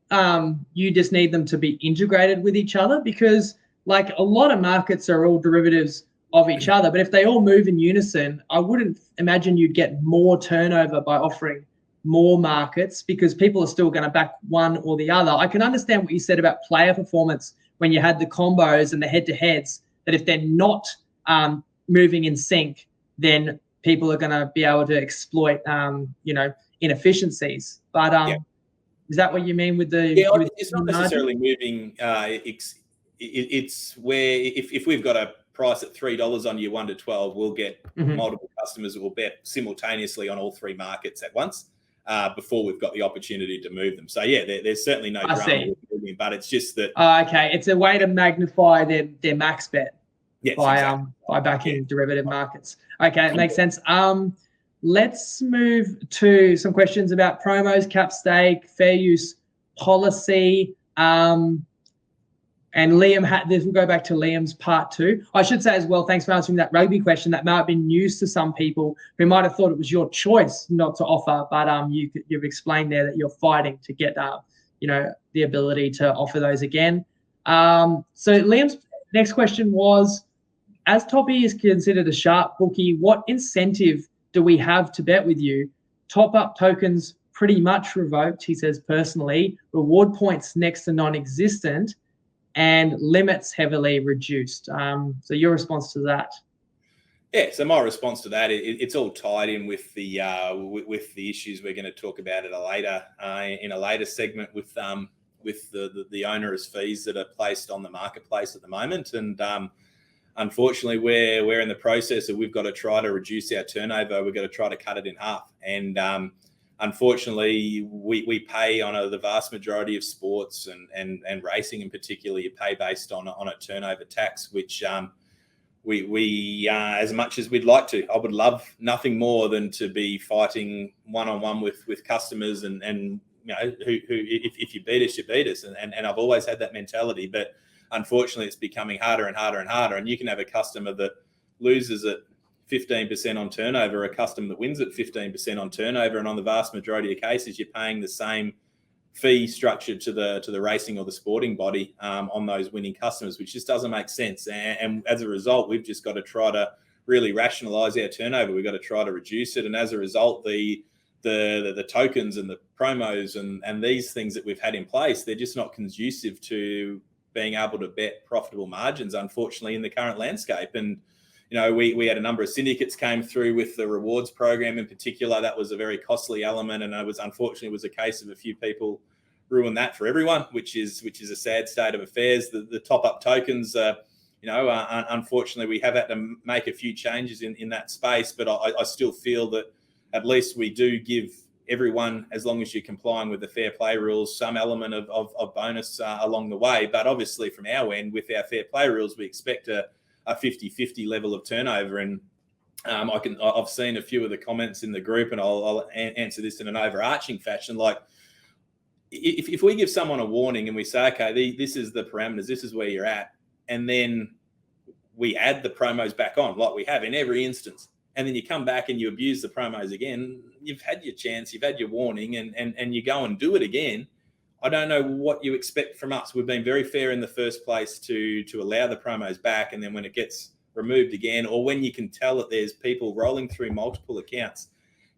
you just need them to be integrated with each other? Because like a lot of markets are all derivatives of each other, but if they all move in unison, I wouldn't imagine you'd get more turnover by offering more markets, because people are still going to back one or the other. I can understand what you said about player performance when you had the combos and the head-to-heads, that if they're not moving in sync, then people are going to be able to exploit, inefficiencies. But is that what you mean with the? Yeah, with it's not necessarily moving. It's where if we've got a price at $3 on your 1 to 12, we'll get multiple customers that will bet simultaneously on all three markets at once before we've got the opportunity to move them. So yeah, there's certainly no drama with moving, but it's just that. Okay, it's a way to magnify their max bet. Yes, by exactly. By backing derivative markets. Okay, it makes sense. Let's move to some questions about promos, cap stake, fair use policy. And Liam, this will go back to Liam's part 2. I should say as well, thanks for answering that rugby question. That might have been news to some people who might have thought it was your choice not to offer, but you've explained there that you're fighting to get the ability to offer those again. So Liam's next question was, as Toppy is considered a sharp bookie, what incentive do we have to bet with you? Top-up tokens pretty much revoked, he says personally. Reward points next to non-existent, and limits heavily reduced. So your response to that? Yeah, so my response to that, it's all tied in with the issues we're going to talk about at in a later segment with the onerous fees that are placed on the marketplace at the moment. And unfortunately, we're in the process of we've got to try to reduce our turnover. We've got to try to cut it in half. And unfortunately, we pay on the vast majority of sports and racing in particular, you pay based on a turnover tax, which we as much as we'd like to, I would love nothing more than to be fighting one-on-one with customers and who if you beat us, you beat us. And I've always had that mentality, but unfortunately, it's becoming harder and harder and harder. And you can have a customer that loses at 15% on turnover, a customer that wins at 15% on turnover, and on the vast majority of cases, you're paying the same fee structure to the racing or the sporting body on those winning customers, which just doesn't make sense. And as a result, we've just got to try to really rationalise our turnover. We've got to try to reduce it, and as a result, the tokens and the promos and these things that we've had in place, they're just not conducive to being able to bet profitable margins, unfortunately, in the current landscape. And we had a number of syndicates came through with the rewards program in particular. That was a very costly element, and it was a case of a few people ruined that for everyone, which is a sad state of affairs. The top-up tokens, unfortunately, we have had to make a few changes in that space, but I still feel that at least we do give everyone, as long as you're complying with the fair play rules, some element of bonus along the way. But obviously from our end, with our fair play rules, we expect a 50-50 level of turnover. And I've seen a few of the comments in the group, and I'll answer this in an overarching fashion. Like, if we give someone a warning and we say, okay, this is the parameters, this is where you're at, and then we add the promos back on, like we have in every instance, and then you come back and you abuse the promos again, you've had your chance, you've had your warning, and you go and do it again. I don't know what you expect from us. We've been very fair in the first place to allow the promos back, and then when it gets removed again, or when you can tell that there's people rolling through multiple accounts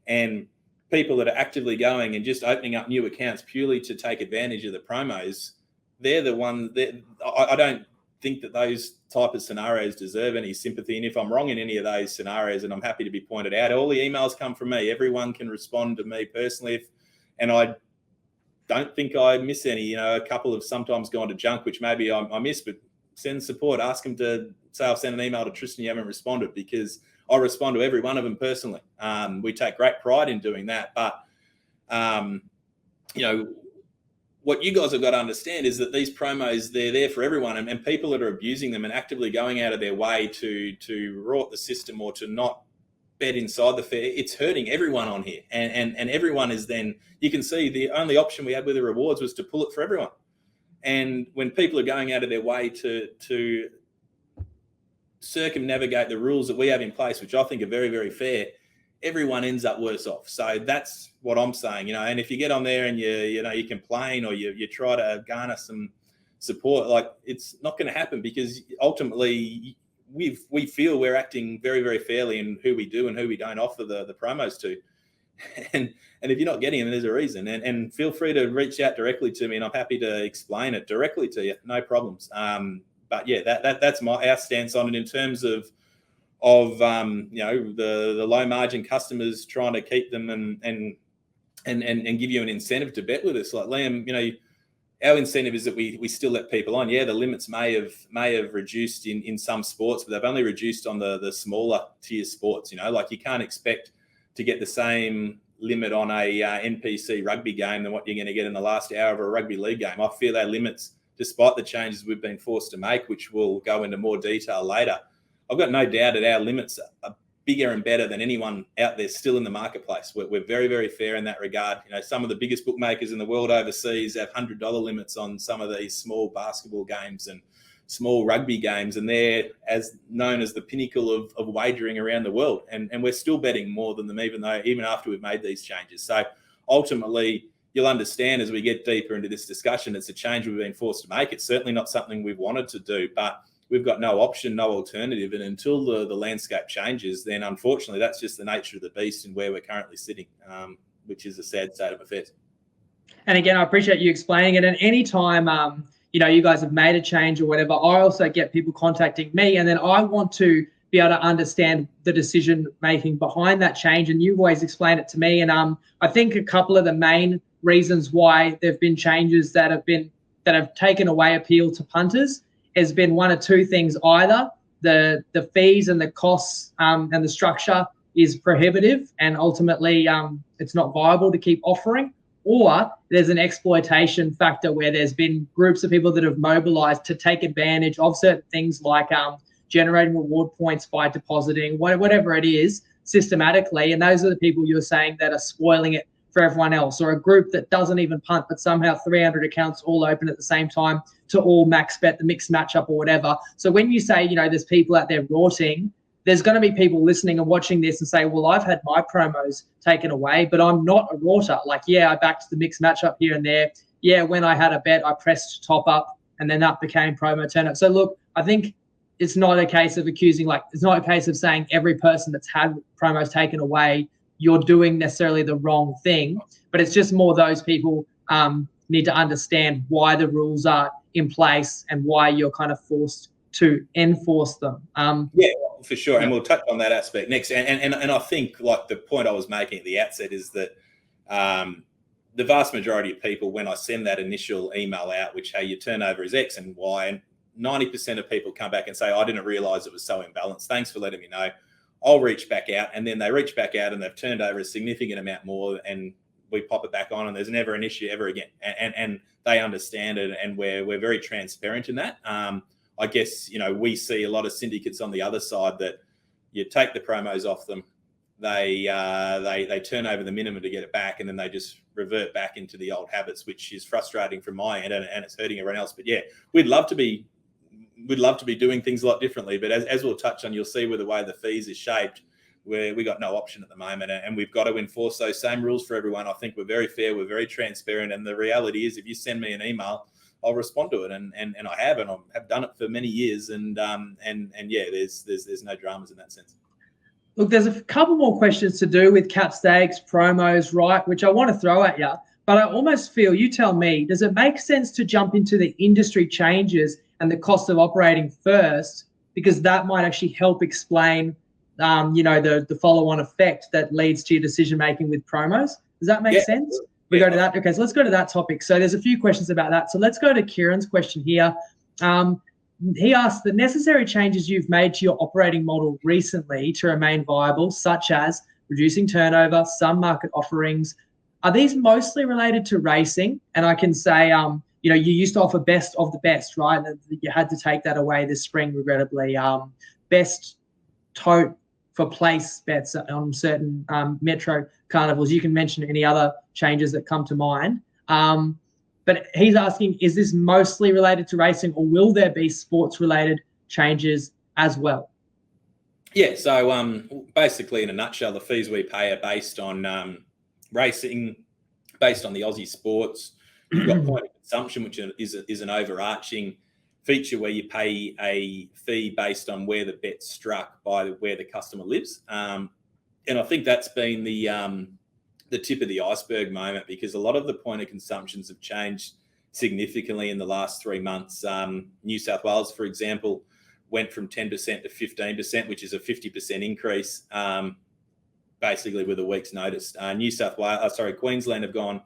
and people that are actively going and just opening up new accounts purely to take advantage of the promos, they're the one that I don't think that those type of scenarios deserve any sympathy. And if I'm wrong in any of those scenarios, and I'm happy to be pointed out, all the emails come from me. Everyone can respond to me personally. And I don't think I miss any. A couple have sometimes gone to junk, which maybe I miss, but send support. Ask them to say, I've sent an email to Tristan, you haven't responded, because I respond to every one of them personally. We take great pride in doing that. But, what you guys have got to understand is that these promos, they're there for everyone, and people that are abusing them and actively going out of their way to rort the system or to not bet inside the fair, it's hurting everyone on here. And everyone is then, you can see the only option we had with the rewards was to pull it for everyone. And when people are going out of their way to circumnavigate the rules that we have in place, which I think are very, very fair, everyone ends up worse off. So that's what I'm saying, and if you get on there and you complain or you try to garner some support, like, it's not going to happen, because ultimately we feel we're acting very, very fairly in who we do and who we don't offer the promos to. And if you're not getting them, there's a reason. And feel free to reach out directly to me, and I'm happy to explain it directly to you. No problems. But yeah, that's our stance on it in terms of the low margin customers, trying to keep them and give you an incentive to bet with us. Like, Liam, our incentive is that we still let people on. Yeah, the limits may have reduced in some sports, but they've only reduced on the smaller tier sports. Like, you can't expect to get the same limit on a NPC rugby game than what you're going to get in the last hour of a rugby league game. I feel our limits, despite the changes we've been forced to make, which we'll go into more detail later, I've got no doubt that our limits are bigger and better than anyone out there still in the marketplace. We're very, very fair in that regard. Some of the biggest bookmakers in the world overseas have $100 limits on some of these small basketball games and small rugby games, and they're as known as the pinnacle of wagering around the world. And we're still betting more than them, even after we've made these changes. So ultimately, you'll understand as we get deeper into this discussion, it's a change we've been forced to make. It's certainly not something we've wanted to do, but we've got no option, no alternative. And until the landscape changes, then unfortunately, that's just the nature of the beast and where we're currently sitting, which is a sad state of affairs. And again, I appreciate you explaining it. And anytime, you guys have made a change or whatever, I also get people contacting me, and then I want to be able to understand the decision making behind that change. And you've always explained it to me. And I think a couple of the main reasons why there've been changes that have taken away appeal to punters has been one or two things. Either the fees and the costs and the structure is prohibitive, and ultimately it's not viable to keep offering, or there's an exploitation factor where there's been groups of people that have mobilized to take advantage of certain things like generating reward points by depositing, whatever it is, systematically. And those are the people you're saying that are spoiling it for everyone else, or a group that doesn't even punt, but somehow 300 accounts all open at the same time to all max bet the mixed matchup or whatever. So when you say, there's people out there rorting, there's going to be people listening and watching this and say, well, I've had my promos taken away, but I'm not a rorter. Like, yeah, I backed the mixed matchup here and there. Yeah, when I had a bet, I pressed top up, and then that became promo turn up. So look, I think it's not a case of it's not a case of saying every person that's had promos taken away, you're doing necessarily the wrong thing, but it's just more those people need to understand why the rules are in place and why you're kind of forced to enforce them. Yeah, for sure. And we'll touch on that aspect next. And I think, like, the point I was making at the outset is that the vast majority of people, when I send that initial email out, which, hey, your turnover is X and Y, and 90% of people come back and say, I didn't realize it was so imbalanced. Thanks for letting me know. I'll reach back out. And then they reach back out and they've turned over a significant amount more, and we pop it back on, and there's never an issue ever again. And they understand it, and we're very transparent in that. I guess, we see a lot of syndicates on the other side that you take the promos off them, they turn over the minimum to get it back, and then they just revert back into the old habits, which is frustrating from my end, and it's hurting everyone else. But yeah, we'd love to be doing things a lot differently. But as we'll touch on, you'll see with the way the fees is shaped, we got no option at the moment, and we've got to enforce those same rules for everyone. I think we're very fair, we're very transparent, and the reality is, if you send me an email, I'll respond to it, and I have, and I have done it for many years, and yeah, there's no dramas in that sense. Look, there's a couple more questions to do with cap stakes, promos, right, which I want to throw at you, but I almost feel, you tell me, does it make sense to jump into the industry changes and the cost of operating first, because that might actually help explain, the follow-on effect that leads to your decision-making with promos? Does that make sense? We go to that. Okay, so let's go to that topic. So there's a few questions about that. So let's go to Kieran's question here. He asked, the necessary changes you've made to your operating model recently to remain viable, such as reducing turnover, some market offerings, are these mostly related to racing? And I can say, you used to offer best of the best, right? And you had to take that away this spring, regrettably. Best tote for place bets on certain metro carnivals. You can mention any other changes that come to mind. But he's asking, is this mostly related to racing, or will there be sports-related changes as well? Yeah, so basically, in a nutshell, the fees we pay are based on racing, based on the Aussie sports. You've got point of consumption, which is an overarching feature where you pay a fee based on where the bet's struck by where the customer lives. And I think that's been the tip of the iceberg moment, because a lot of the point of consumptions have changed significantly in the last 3 months. New South Wales, for example, went from 10% to 15%, which is a 50% increase, basically with a week's notice. Queensland have gone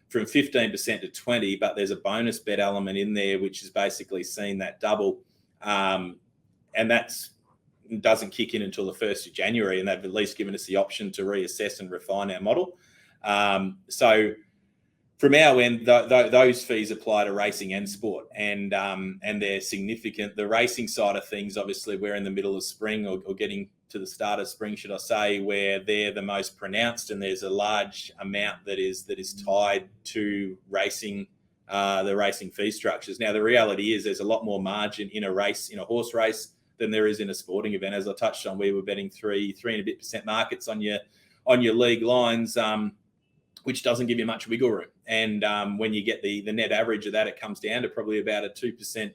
from 15% to 20%, but there's a bonus bet element in there, which has basically seen that double. And that's doesn't kick in until the 1st of January, and they've at least given us the option to reassess and refine our model. So from our end, those fees apply to racing and sport, and they're significant. The racing side of things, obviously, we're in the middle of spring, or getting to the start of spring, should I say, where they're the most pronounced, and there's a large amount that is tied to racing, the racing fee structures. Now, the reality is there's a lot more margin in a race, in a horse race, than there is in a sporting event. As I touched on, we were betting 3 and a bit % markets on your league lines, which doesn't give you much wiggle room. And when you get the net average of that, it comes down to probably about a 2%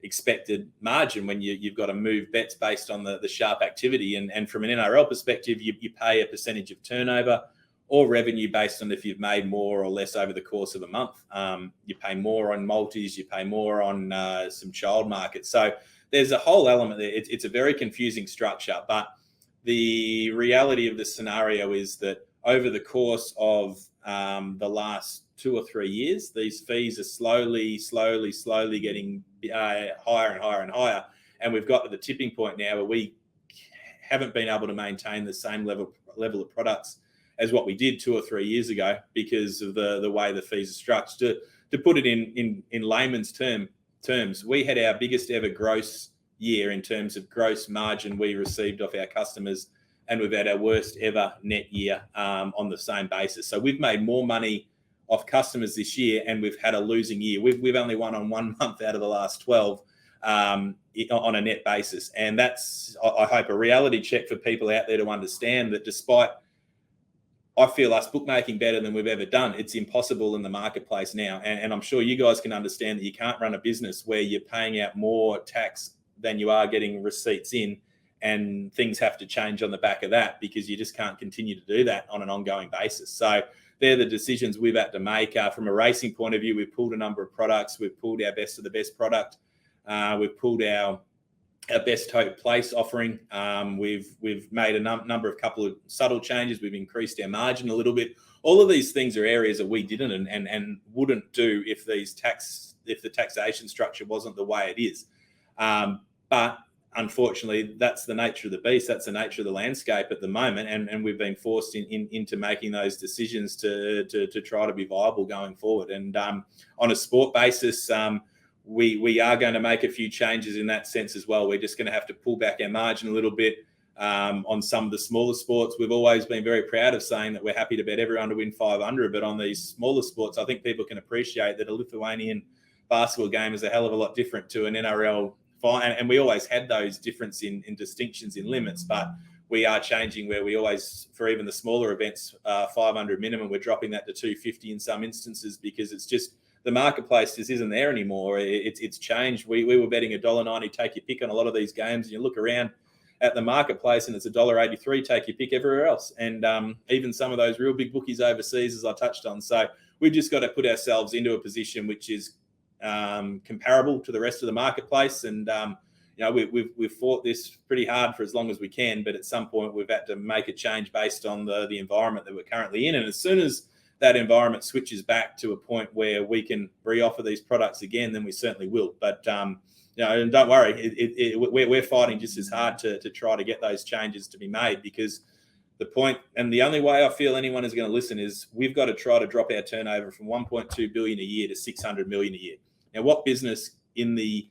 expected margin when you've got to move bets based on the sharp activity. And from an NRL perspective, you pay a percentage of turnover or revenue based on if you've made more or less over the course of a month. You pay more on multis, you pay more on some child markets. So there's a whole element there. It's a very confusing structure, but the reality of the scenario is that over the course of the last 2 or 3 years, these fees are slowly getting higher and higher and higher. And we've got to the tipping point now where we haven't been able to maintain the same level of products as what we did 2 or 3 years ago because of the way the fees are structured. To put it in layman's terms, we had our biggest ever gross year in terms of gross margin we received off our customers, and we've had our worst ever net year on the same basis. So we've made more money off customers this year, and we've had a losing year. We've only won on 1 month out of the last 12 on a net basis. And that's, I hope, a reality check for people out there to understand that despite I feel us bookmaking better than we've ever done, it's impossible in the marketplace now. And I'm sure you guys can understand that you can't run a business where you're paying out more tax than you are getting receipts in, and things have to change on the back of that because you just can't continue to do that on an ongoing basis. So they're the decisions we've had to make. From a racing point of view, we've pulled a number of products. We've pulled our best of the best product. We've pulled our best tote place offering. We've made a number of couple of subtle changes. We've increased our margin a little bit. All of these things are areas that we didn't and wouldn't do if the taxation structure wasn't the way it is. But unfortunately, that's the nature of the beast. That's the nature of the landscape at the moment, and we've been forced into making those decisions to try to be viable going forward. And on a sport basis, we are going to make a few changes in that sense as well. We're just going to have to pull back our margin a little bit on some of the smaller sports. We've always been very proud of saying that we're happy to bet everyone to win 500, but on these smaller sports, I think people can appreciate that a Lithuanian basketball game is a hell of a lot different to an NRL. And we always had those difference in distinctions in limits, but we are changing where we always, for even the smaller events, 500 minimum, we're dropping that to 250 in some instances because it's just the marketplace just isn't there anymore. It's changed. We were betting $1.90, take your pick on a lot of these games, and you look around at the marketplace and it's $1.83, take your pick everywhere else. And even some of those real big bookies overseas, as I touched on. So we've just got to put ourselves into a position which is comparable to the rest of the marketplace. And we've fought this pretty hard for as long as we can, but at some point we've had to make a change based on the environment that we're currently in. And as soon as that environment switches back to a point where we can re-offer these products again, then we certainly will. But and don't worry, we're fighting just as hard to try to get those changes to be made, because the point, and the only way I feel anyone is going to listen, is we've got to try to drop our turnover from 1.2 billion a year to 600 million a year. Now, what business in the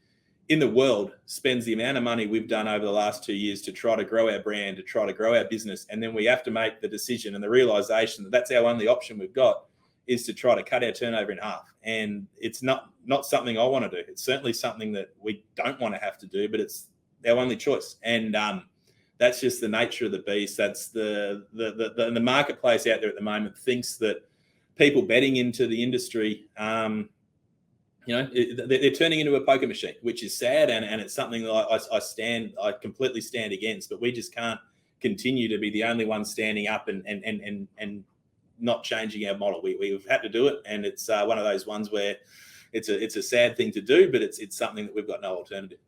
world spends the amount of money we've done over the last 2 years to try to grow our brand, to try to grow our business, and then we have to make the decision and the realization that that's our only option we've got, is to try to cut our turnover in half? And it's not something I want to do. It's certainly something that we don't want to have to do, but it's our only choice. And that's just the nature of the beast. That's the marketplace out there at the moment thinks that people betting into the industry, they're turning into a poker machine, which is sad, and it's something that I completely stand against. But we just can't continue to be the only ones standing up and not changing our model. We've had to do it, and it's one of those ones where it's a sad thing to do, but it's something that we've got no alternative.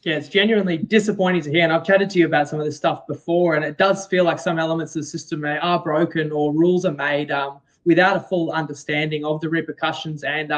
Yeah, it's genuinely disappointing to hear. And I've chatted to you about some of this stuff before, and it does feel like some elements of the system are broken or rules are made without a full understanding of the repercussions and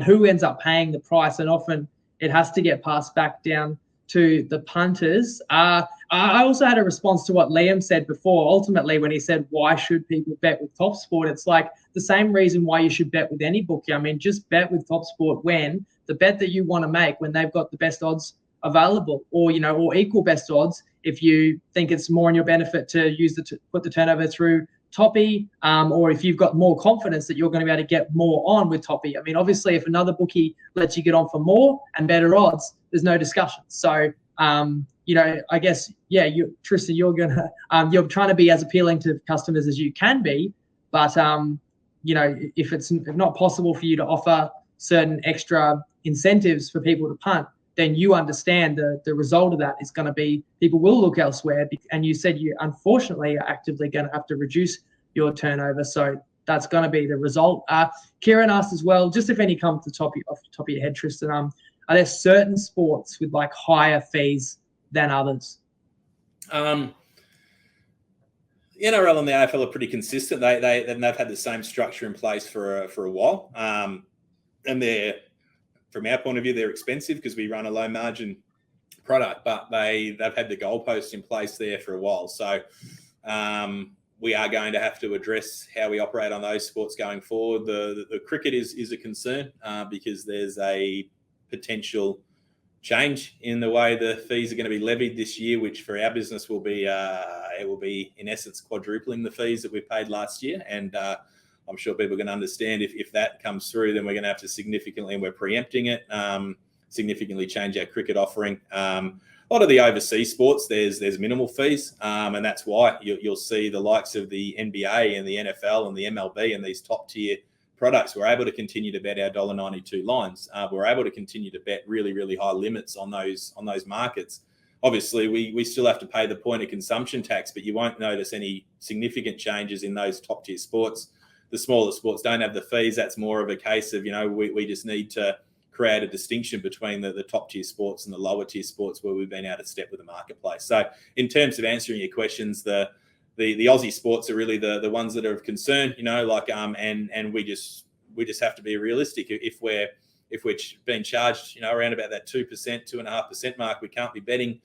who ends up paying the price. And often it has to get passed back down to the punters. I also had a response to what Liam said before, ultimately, when he said, why should people bet with TopSport? It's like the same reason why you should bet with any bookie. I mean, just bet with TopSport when the bet that you want to make, when they've got the best odds available, or equal best odds if you think it's more in your benefit to use put the turnover through Toppy, or if you've got more confidence that you're going to be able to get more on with Toppy. I mean, obviously, if another bookie lets you get on for more and better odds, there's no discussion. So, I guess, Tristan, you're trying to be as appealing to customers as you can be, but if it's not possible for you to offer certain extra incentives for people to punt, then you understand the result of that is going to be people will look elsewhere. And you said you unfortunately are actively going to have to reduce your turnover. So that's going to be the result. Kieran asked as well, just if any come off the top of your head, Tristan, are there certain sports with like higher fees than others? The NRL and the AFL are pretty consistent. They've had the same structure in place for a while. And they're, from our point of view, they're expensive because we run a low margin product, but they've had the goalposts in place there for a while. So we are going to have to address how we operate on those sports going forward. The cricket is a concern because there's a potential change in the way the fees are going to be levied this year, which for our business will be in essence quadrupling the fees that we paid last year. And I'm sure people are going to understand if that comes through, then we're going to have to significantly, and we're preempting it, significantly change our cricket offering. A lot of the overseas sports, there's minimal fees, and that's why you'll see the likes of the NBA and the NFL and the MLB and these top tier products. We're able to continue to bet our $1.92 lines. We're able to continue to bet really, really high limits on those markets. Obviously, we still have to pay the point of consumption tax, but you won't notice any significant changes in those top tier sports. The smaller sports don't have the fees. That's more of a case of, we just need to create a distinction between the top tier sports and the lower tier sports where we've been out of step with the marketplace. So in terms of answering your questions, the Aussie sports are really the ones that are of concern, and we just have to be realistic. If we're being charged, around about that 2.5% mark, we can't be betting,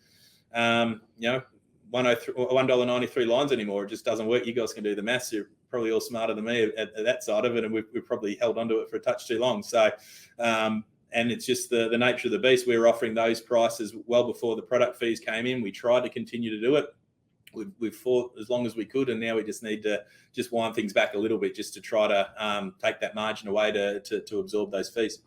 $1.93 lines anymore. It just doesn't work. You guys can do the maths. You're probably all smarter than me at that side of it, and we've probably held onto it for a touch too long. So, and it's just the nature of the beast. We were offering those prices well before the product fees came in. We tried to continue to do it. We've fought as long as we could, and now we just need to just wind things back a little bit just to try to take that margin away to absorb those fees.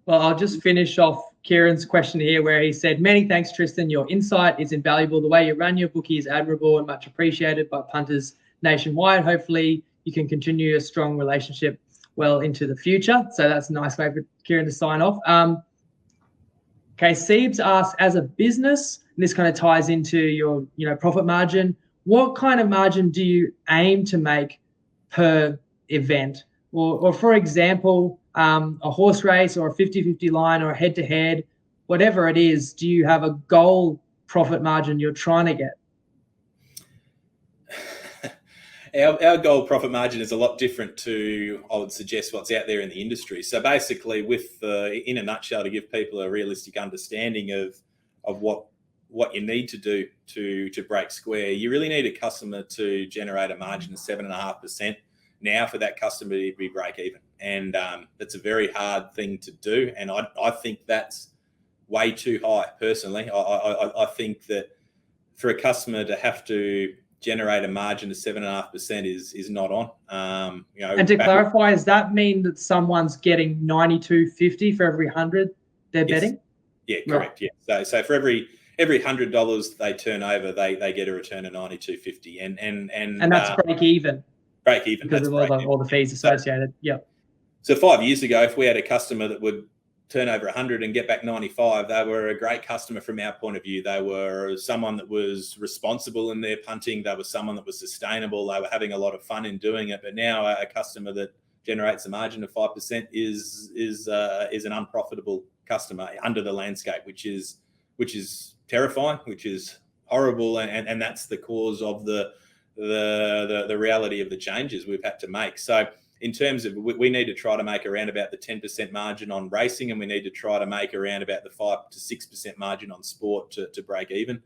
Well, I'll just finish off Kieran's question here where he said, many thanks, Tristan. Your insight is invaluable. The way you run your bookie is admirable and much appreciated by punters nationwide. Hopefully you can continue a strong relationship well into the future. So that's a nice way for Kieran to sign off. Okay, Siebes asks, as a business, and this kind of ties into your profit margin, what kind of margin do you aim to make per event? Or for example, a horse race or a 50-50 line or a head-to-head, whatever it is, do you have a goal profit margin you're trying to get? Our goal profit margin is a lot different to, I would suggest, what's out there in the industry. So basically, in a nutshell, to give people a realistic understanding of what you need to do to break square, you really need a customer to generate a margin of 7.5% now for that customer to be break even. And that's a very hard thing to do. And I think that's way too high, personally. I think that for a customer to have to generate a margin of 7.5% is not on. And to clarify, does that mean that someone's getting 92.50 for every 100 they're betting? Yeah, correct. Right. Yeah. So for every every $100 they turn over, they get a return of $92.50, and that's break even. Break even because of all the fees associated. So 5 years ago, if we had a customer that would turn over 100 and get back 95, they were a great customer from our point of view. They were someone that was responsible in their punting. They were someone that was sustainable. They were having a lot of fun in doing it. But now a customer that generates a margin of 5% is an unprofitable customer under the landscape, which is terrifying, which is horrible, and that's the cause of the reality of the changes we've had to make. So in terms of, we need to try to make around about the 10% margin on racing, and we need to try to make around about the 5 to 6% margin on sport to break even.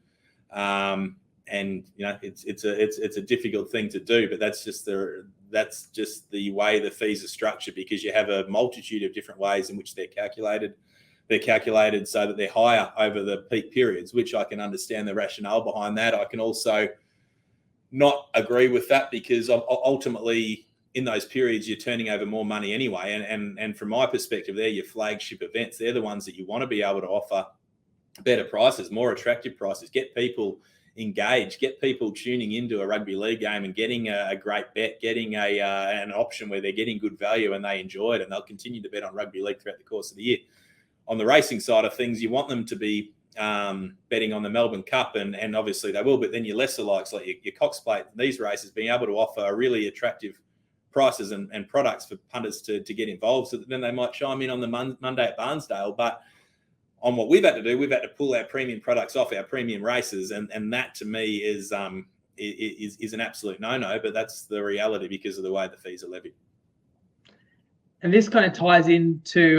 And it's a difficult thing to do, but that's just the way the fees are structured, because you have a multitude of different ways in which they're calculated. They're calculated so that they're higher over the peak periods, which I can understand the rationale behind that. I can also not agree with that, because ultimately in those periods you're turning over more money anyway, and from my perspective, they're your flagship events. They're the ones that you want to be able to offer better prices, more attractive prices, get people engaged, get people tuning into a rugby league game and getting a great bet, getting an option where they're getting good value and they enjoy it, and they'll continue to bet on rugby league throughout the course of the year. On the racing side of things, you want them to be betting on the Melbourne Cup, and obviously they will, but then your lesser likes, like your Cox Plate, these races, being able to offer a really attractive prices and products for punters to get involved, so that then they might chime in on the Monday at Barnsdale. But on what we've had to do, we've had to pull our premium products off our premium races, and that to me is an absolute no-no, but that's the reality because of the way the fees are levied. And this kind of ties into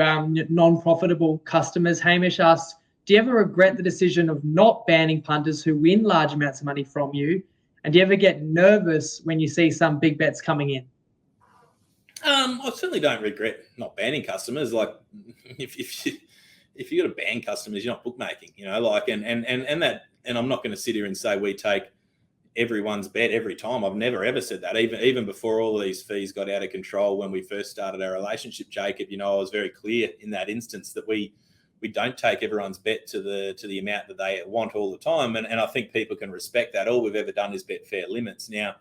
non-profitable customers. Hamish asks, do you ever regret the decision of not banning punters who win large amounts of money from you? And do you ever get nervous when you see some big bets coming in? I certainly don't regret not banning customers. Like if you got to ban customers, you're not bookmaking, and I'm not going to sit here and say we take everyone's bet every time. I've never ever said that. Even before all of these fees got out of control when we first started our relationship, Jacob, I was very clear in that instance that we don't take everyone's bet to the amount that they want all the time, and I think people can respect that. All we've ever done is bet fair limits. Now,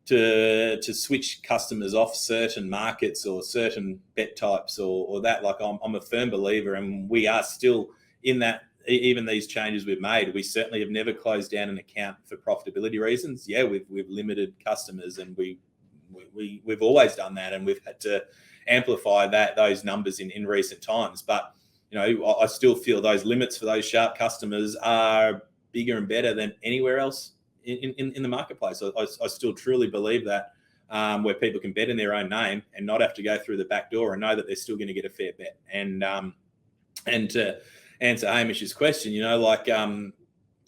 to switch customers off certain markets or certain bet types or that, like I'm a firm believer, and we are still in that. Even these changes we've made, we certainly have never closed down an account for profitability reasons. Yeah, we've limited customers, and we've always done that, and we've had to amplify those numbers in recent times. But I still feel those limits for those sharp customers are bigger and better than anywhere else in the marketplace. I still truly believe that, where people can bet in their own name and not have to go through the back door and know that they're still going to get a fair bet. And to answer Hamish's question,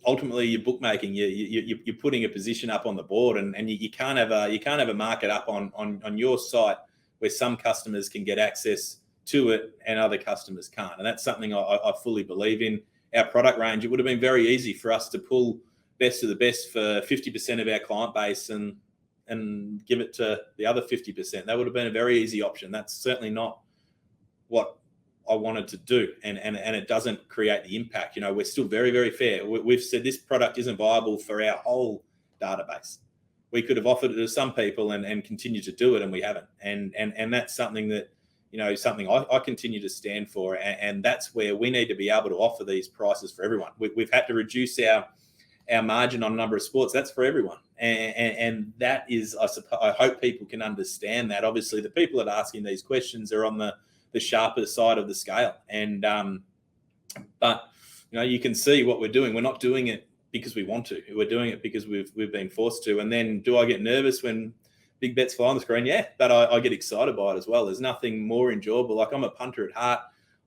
ultimately you're bookmaking. You're putting a position up on the board, and you can't have a market up on your site where some customers can get access to it and other customers can't. And that's something I fully believe in. Our product range, it would have been very easy for us to pull best of the best for 50% of our client base and give it to the other 50%. That would have been a very easy option. That's certainly not what I wanted to do, and it doesn't create the impact. We're still very, very fair. We've said this product isn't viable for our whole database. We could have offered it to some people and continue to do it, and we haven't. And that's something that, something I continue to stand for, and that's where we need to be able to offer these prices for everyone. We've had to reduce our margin on a number of sports. That's for everyone, and that is, I hope people can understand that. Obviously, the people that are asking these questions are on the sharper side of the scale, and but you can see what we're doing. We're not doing it because we want to. We're doing it because we've been forced to. And then, do I get nervous when big bets fly on the screen? Yeah, but I get excited by it as well. There's nothing more enjoyable. Like, I'm a punter at heart.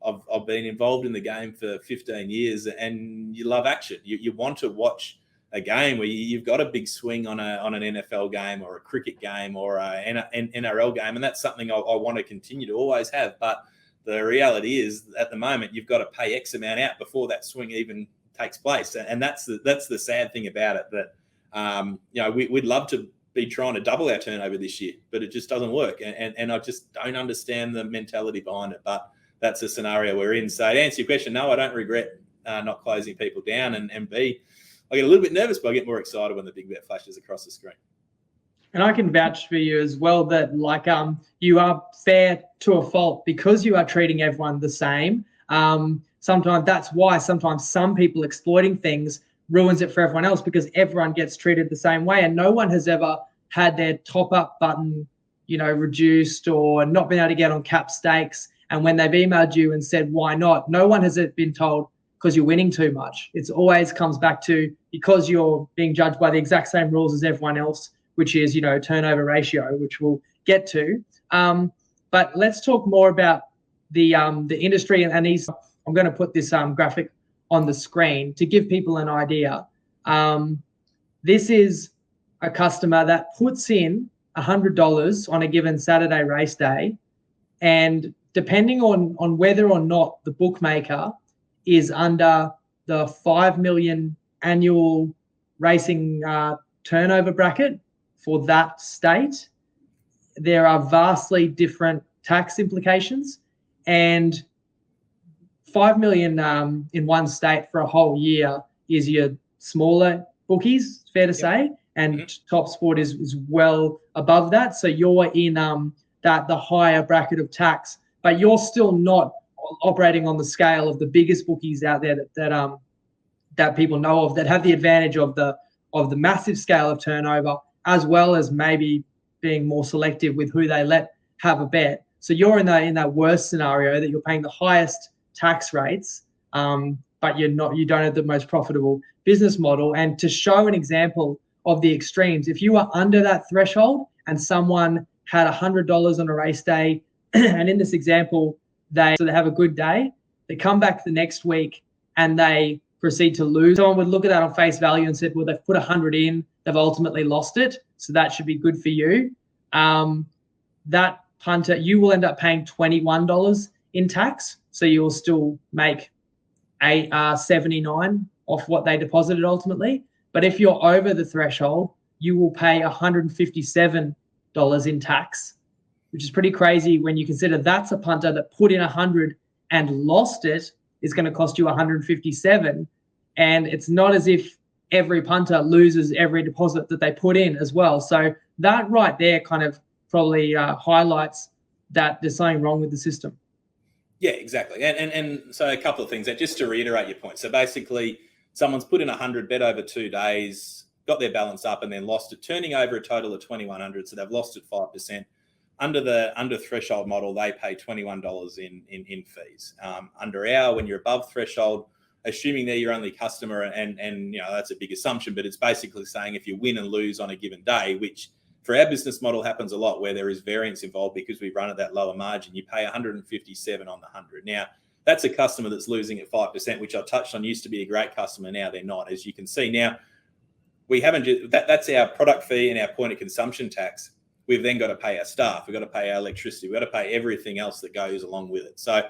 I've been involved in the game for 15 years, and you love action. You want to watch a game where you've got a big swing on an NFL game or a cricket game or an NRL game, and that's something I want to continue to always have. But the reality is, at the moment, you've got to pay X amount out before that swing even takes place, and that's the sad thing about it. That we'd love to be trying to double our turnover this year, but it just doesn't work, and I just don't understand the mentality behind it. But that's a scenario we're in. So to answer your question, no, I don't regret not closing people down, and B, I get a little bit nervous, but I get more excited when the big bet flashes across the screen. And I can vouch for you as well that you are fair to a fault because you are treating everyone the same. Sometimes that's why sometimes some people exploiting things ruins it for everyone else, because everyone gets treated the same way, and no one has ever had their top up button, reduced or not been able to get on cap stakes. And when they've emailed you and said, why not? No one has been told because you're winning too much. It's always comes back to because you're being judged by the exact same rules as everyone else, which is, turnover ratio, which we'll get to. But let's talk more about the industry and these. I'm going to put this graphic on the screen to give people an idea. This is a customer that puts in $100 on a given Saturday race day, and depending on whether or not the bookmaker is under the 5 million annual racing turnover bracket for that state, there are vastly different tax implications. And 5 million in one state for a whole year is your smaller bookies, fair to say, and TopSport is well above that. So you're in the higher bracket of tax, but you're still not operating on the scale of the biggest bookies out there that people know of, that have the advantage of the massive scale of turnover, as well as maybe being more selective with who they let have a bet. So you're in that worst scenario that you're paying the highest tax rates, but you don't have the most profitable business model. And to show an example of the extremes, if you are under that threshold and someone had $100 on a race day, and in this example, they have a good day, they come back the next week and they proceed to lose. Someone would look at that on face value and said, well, they've put 100 in, they've ultimately lost it, so that should be good for you. That punter, you will end up paying $21 in tax, so you'll still make $79 off what they deposited ultimately. But if you're over the threshold, you will pay $157 in tax, which is pretty crazy when you consider that's a punter that put in 100 and lost it is going to cost you 157. And it's not as if every punter loses every deposit that they put in as well. So that right there kind of probably highlights that there's something wrong with the system. Yeah, exactly. And so a couple of things, just to reiterate your point. So basically, someone's put in 100, bet over 2 days, got their balance up and then lost it, turning over a total of 2,100. So they've lost it 5%. Under threshold model, they pay $21 in fees. Under when you're above threshold, assuming they're your only customer, and that's a big assumption, but it's basically saying if you win and lose on a given day, which for our business model happens a lot where there is variance involved because we run at that lower margin, you pay 157 on the 100. Now, that's a customer that's losing at 5%, which I touched on used to be a great customer. Now they're not, as you can see. Now, we haven't that's our product fee and our point of consumption tax. We've then got to pay our staff. We've got to pay our electricity. We've got to pay everything else that goes along with it. So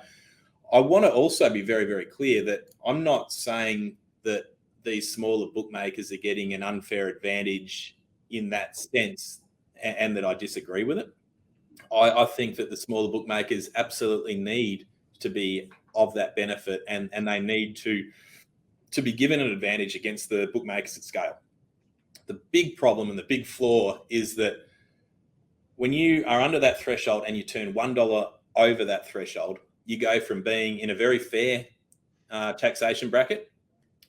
I want to also be very, very clear that I'm not saying that these smaller bookmakers are getting an unfair advantage in that sense and that I disagree with it. I think that the smaller bookmakers absolutely need to be of that benefit and they need to be given an advantage against the bookmakers at scale. The big problem and the big flaw is that when you are under that threshold and you turn $1 over that threshold, you go from being in a very fair taxation bracket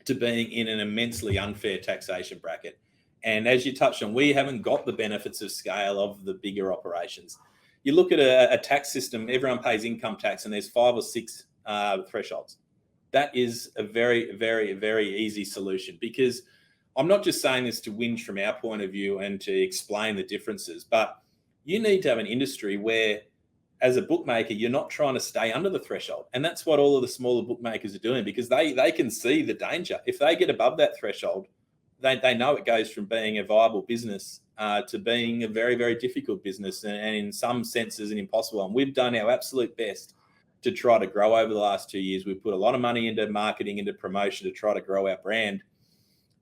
to being in an immensely unfair taxation bracket. And as you touched on, we haven't got the benefits of scale of the bigger operations. You look at a tax system, everyone pays income tax and there's 5 or 6 thresholds. That is a very, very, very easy solution, because I'm not just saying this to whinge from our point of view and to explain the differences, but you need to have an industry where, as a bookmaker, you're not trying to stay under the threshold. And that's what all of the smaller bookmakers are doing, because they can see the danger. If they get above that threshold, they know it goes from being a viable business to being a very, very difficult business, and in some senses an impossible one. We've done our absolute best to try to grow over the last 2 years. We've put a lot of money into marketing, into promotion to try to grow our brand.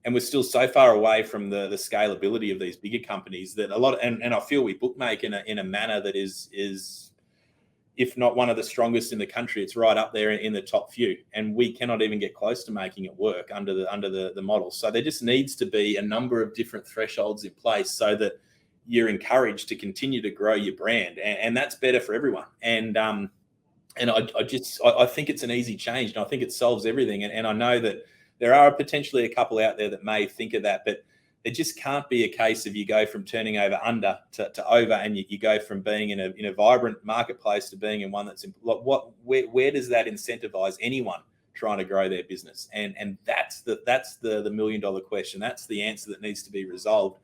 And we're still so far away from the scalability of these bigger companies that and I feel we bookmake in a manner that is if not one of the strongest in the country. It's right up there in the top few, and we cannot even get close to making it work under the model. So there just needs to be a number of different thresholds in place so that you're encouraged to continue to grow your brand, and that's better for everyone. And I think it's an easy change, and I think it solves everything. And I know that there are potentially a couple out there that may think of that, but it just can't be a case of you go from turning over under to over, and you go from being in a vibrant marketplace to being in one that's where does that incentivize anyone trying to grow their business? And that's the $1 million question. That's the answer that needs to be resolved.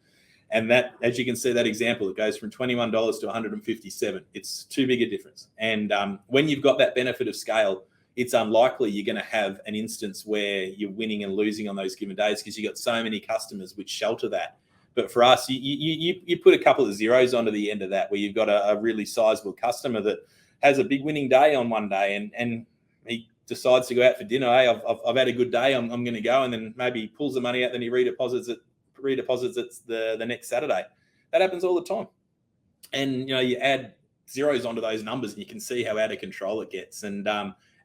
And that, as you can see, that example, it goes from $21 to $157. It's too big a difference. And when you've got that benefit of scale, it's unlikely you're going to have an instance where you're winning and losing on those given days, because you've got so many customers which shelter that. But for us, you put a couple of zeros onto the end of that, where you've got a really sizable customer that has a big winning day on one day, and he decides to go out for dinner. Hey, I've had a good day. I'm going to go, and then maybe he pulls the money out, then he redeposits it the next Saturday. That happens all the time. And you add zeros onto those numbers, and you can see how out of control it gets.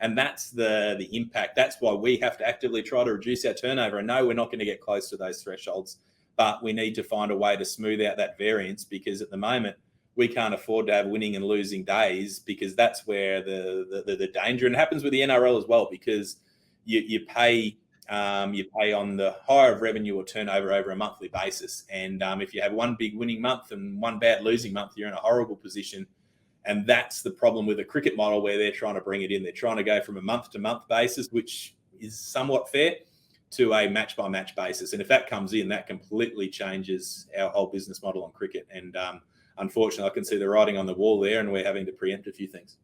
And that's the impact. That's why we have to actively try to reduce our turnover. And no, we're not going to get close to those thresholds, but we need to find a way to smooth out that variance, because at the moment we can't afford to have winning and losing days, because that's where the danger. And it happens with the NRL as well, because you pay on the higher of revenue or turnover over a monthly basis. And if you have one big winning month and one bad losing month, you're in a horrible position. And that's the problem with the cricket model, where they're trying to bring it in. They're trying to go from a month-to-month basis, which is somewhat fair, to a match-by-match basis. And if that comes in, that completely changes our whole business model on cricket. And unfortunately, I can see the writing on the wall there, and we're having to preempt a few things.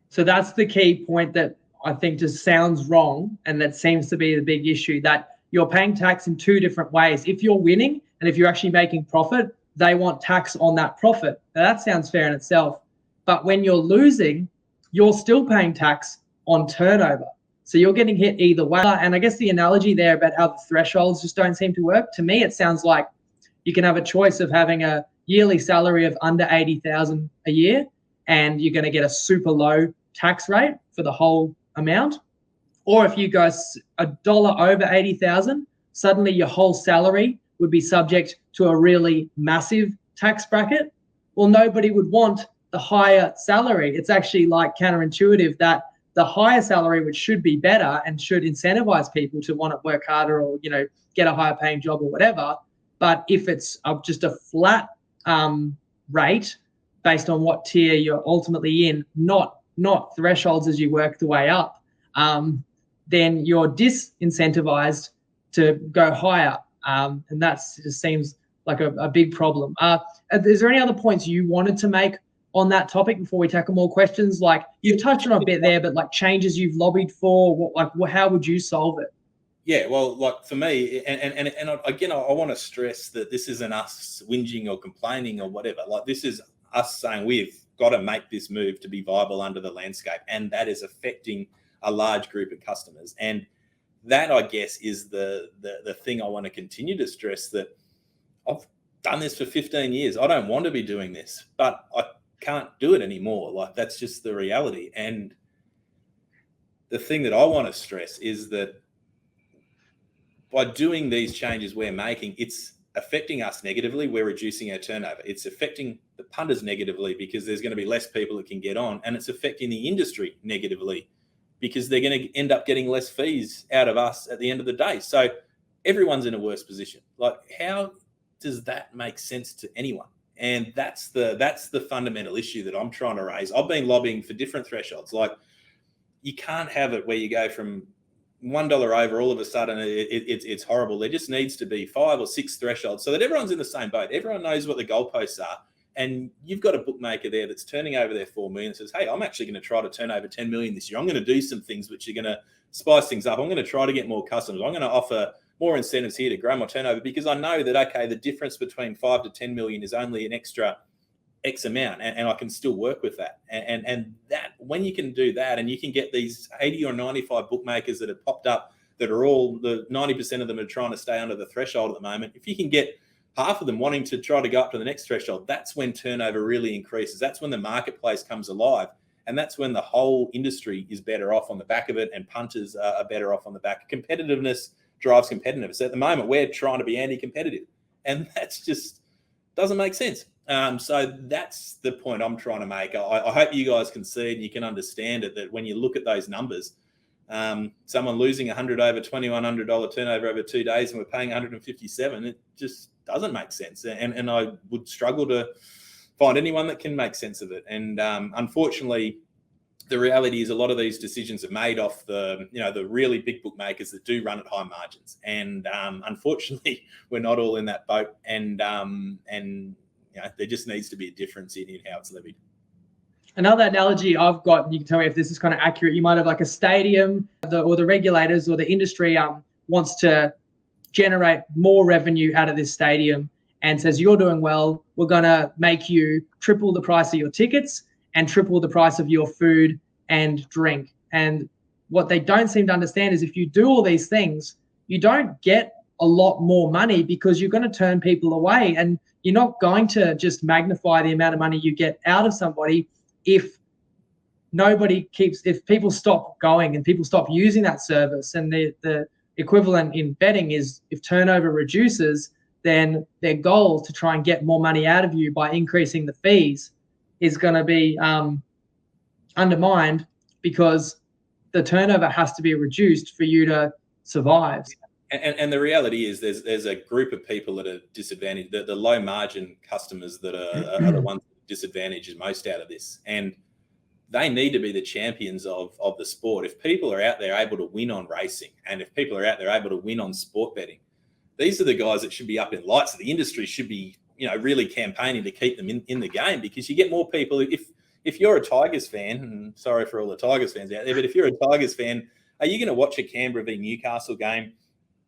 So that's the key point that I think just sounds wrong, and that seems to be the big issue, that you're paying tax in two different ways. If you're winning and if you're actually making profit, they want tax on that profit. Now, that sounds fair in itself. But when you're losing, you're still paying tax on turnover. So you're getting hit either way. And I guess the analogy there about how the thresholds just don't seem to work, to me, it sounds like you can have a choice of having a yearly salary of under $80,000 a year, and you're going to get a super low tax rate for the whole amount. Or if you go a dollar over 80,000, suddenly your whole salary would be subject to a really massive tax bracket. Well, nobody would want the higher salary. It's actually like counterintuitive that the higher salary, which should be better and should incentivize people to want to work harder or, get a higher paying job or whatever. But if it's just a flat rate based on what tier you're ultimately in, not thresholds as you work the way up, then you're disincentivized to go higher. And that just seems like a big problem. Is there any other points you wanted to make on that topic before we tackle more questions? Like, you've touched on a bit there, but like changes you've lobbied for, how would you solve it? Yeah, well, like for me, and again, I want to stress that this isn't us whinging or complaining or whatever. Like, this is us saying we've got to make this move to be viable under the landscape, and that is affecting a large group of customers. And that, I guess, is the thing I want to continue to stress, that I've done this for 15 years. I don't want to be doing this, but I can't do it anymore. Like, that's just the reality. And the thing that I want to stress is that by doing these changes we're making, it's affecting us negatively. We're reducing our turnover. It's affecting the punters negatively, because there's going to be less people that can get on, and it's affecting the industry negatively, because they're going to end up getting less fees out of us at the end of the day. So everyone's in a worse position. Like, how does that make sense to anyone? And that's the fundamental issue that I'm trying to raise. I've been lobbying for different thresholds. Like, you can't have it where you go from $1 over, all of a sudden it's horrible. There just needs to be 5 or 6 thresholds so that everyone's in the same boat. Everyone knows what the goalposts are. And you've got a bookmaker there that's turning over their 4 million and says, hey, I'm actually going to try to turn over 10 million this year. I'm going to do some things which are going to spice things up. I'm going to try to get more customers. I'm going to offer more incentives here to grow my turnover, because I know that, okay, the difference between 5 to 10 million is only an extra X amount, and I can still work with that. And that, when you can do that, and you can get these 80 or 95 bookmakers that have popped up that are all, the 90% of them are trying to stay under the threshold at the moment. If you can get half of them wanting to try to go up to the next threshold, that's when turnover really increases. That's when the marketplace comes alive. And that's when the whole industry is better off on the back of it, and punters are better off on the back. Competitiveness drives competitiveness. At the moment, we're trying to be anti-competitive, and that's just doesn't make sense. So that's the point I'm trying to make. I hope you guys can see and you can understand it, that when you look at those numbers, someone losing $100 over $2,100 turnover over 2 days, and we're paying 157, it just doesn't make sense. And I would struggle to find anyone that can make sense of it. And unfortunately, the reality is a lot of these decisions are made off the really big bookmakers that do run at high margins. And unfortunately, we're not all in that boat. And there just needs to be a difference in how it's levied. Another analogy I've got, and you can tell me if this is kind of accurate, you might have like a stadium, or the regulators or the industry wants to generate more revenue out of this stadium and says, you're doing well, we're going to make you triple the price of your tickets and triple the price of your food and drink. And what they don't seem to understand is if you do all these things, you don't get a lot more money, because you're going to turn people away, and you're not going to just magnify the amount of money you get out of somebody if people stop going and people stop using that service. And the equivalent in betting is, if turnover reduces, then their goal to try and get more money out of you by increasing the fees is going to be undermined, because the turnover has to be reduced for you to survive. And the reality is there's a group of people that are disadvantaged, the low margin customers that are the ones disadvantaged most out of this. And they need to be the champions of the sport. If people are out there able to win on racing, and if people are out there able to win on sport betting, these are the guys that should be up in lights. The industry should be, really campaigning to keep them in the game, because you get more people. If you're a Tigers fan, and sorry for all the Tigers fans out there, but if you're a Tigers fan, are you going to watch a Canberra v Newcastle game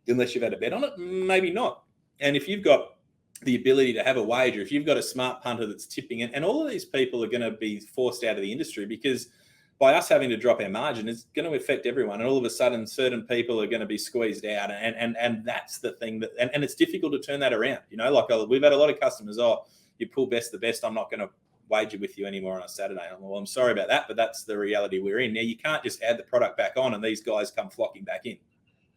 unless you've had a bet on it? Maybe not. And if you've got the ability to have a wager, if you've got a smart punter that's tipping it, and all of these people are going to be forced out of the industry, because by us having to drop our margin, it's going to affect everyone. And all of a sudden, certain people are going to be squeezed out. And that's the thing that, and it's difficult to turn that around. We've had a lot of customers, you pull best the best, I'm not going to wager with you anymore on a Saturday. Well, I'm sorry about that, but that's the reality we're in. Now, you can't just add the product back on and these guys come flocking back in.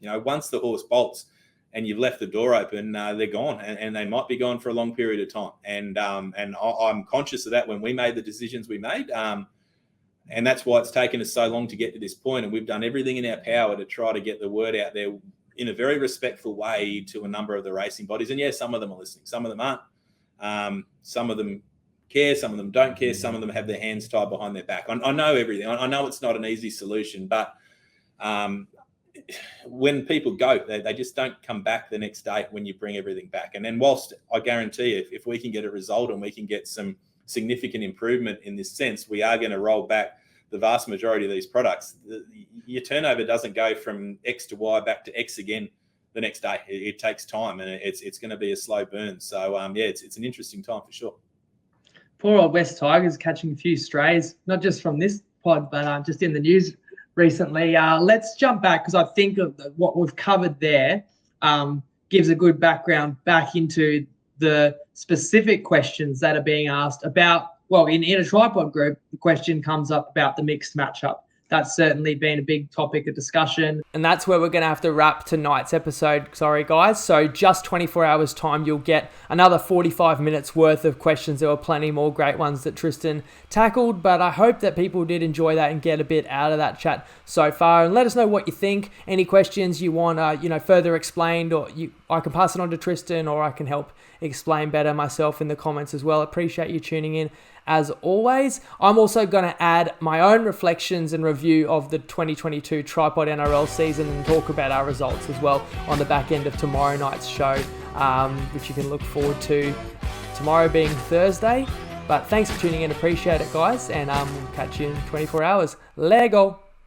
Once the horse bolts and you've left the door open, they're gone, and they might be gone for a long period of time. And I'm conscious of that when we made the decisions we made. And that's why it's taken us so long to get to this point. And we've done everything in our power to try to get the word out there in a very respectful way to a number of the racing bodies. And some of them are listening. Some of them aren't. Some of them care. Some of them don't care. Some of them have their hands tied behind their back. I know everything. I know it's not an easy solution, but when people go, they just don't come back the next day when you bring everything back. And then whilst I guarantee if we can get a result and we can get some significant improvement in this sense, we are going to roll back the vast majority of these products. Your turnover doesn't go from X to Y back to X again the next day. It takes time, and it's going to be a slow burn. So it's an interesting time for sure. Poor old West Tigers catching a few strays, not just from this pod, but just in the news recently. Let's jump back, because I think of what we've covered there gives a good background back into the specific questions that are being asked about, in a tripod group, the question comes up about the mixed matchup. That's certainly been a big topic of discussion. And that's where we're going to have to wrap tonight's episode. Sorry, guys. So just 24 hours time, you'll get another 45 minutes worth of questions. There were plenty more great ones that Tristan tackled, but I hope that people did enjoy that and get a bit out of that chat so far. And let us know what you think. Any questions you want, further explained, or I can pass it on to Tristan, or I can help explain better myself in the comments as well. Appreciate you tuning in. As always, I'm also going to add my own reflections and review of the 2022 Tripod NRL season and talk about our results as well on the back end of tomorrow night's show, which you can look forward to tomorrow being Thursday. But thanks for tuning in. Appreciate it, guys. And we'll catch you in 24 hours. Lego.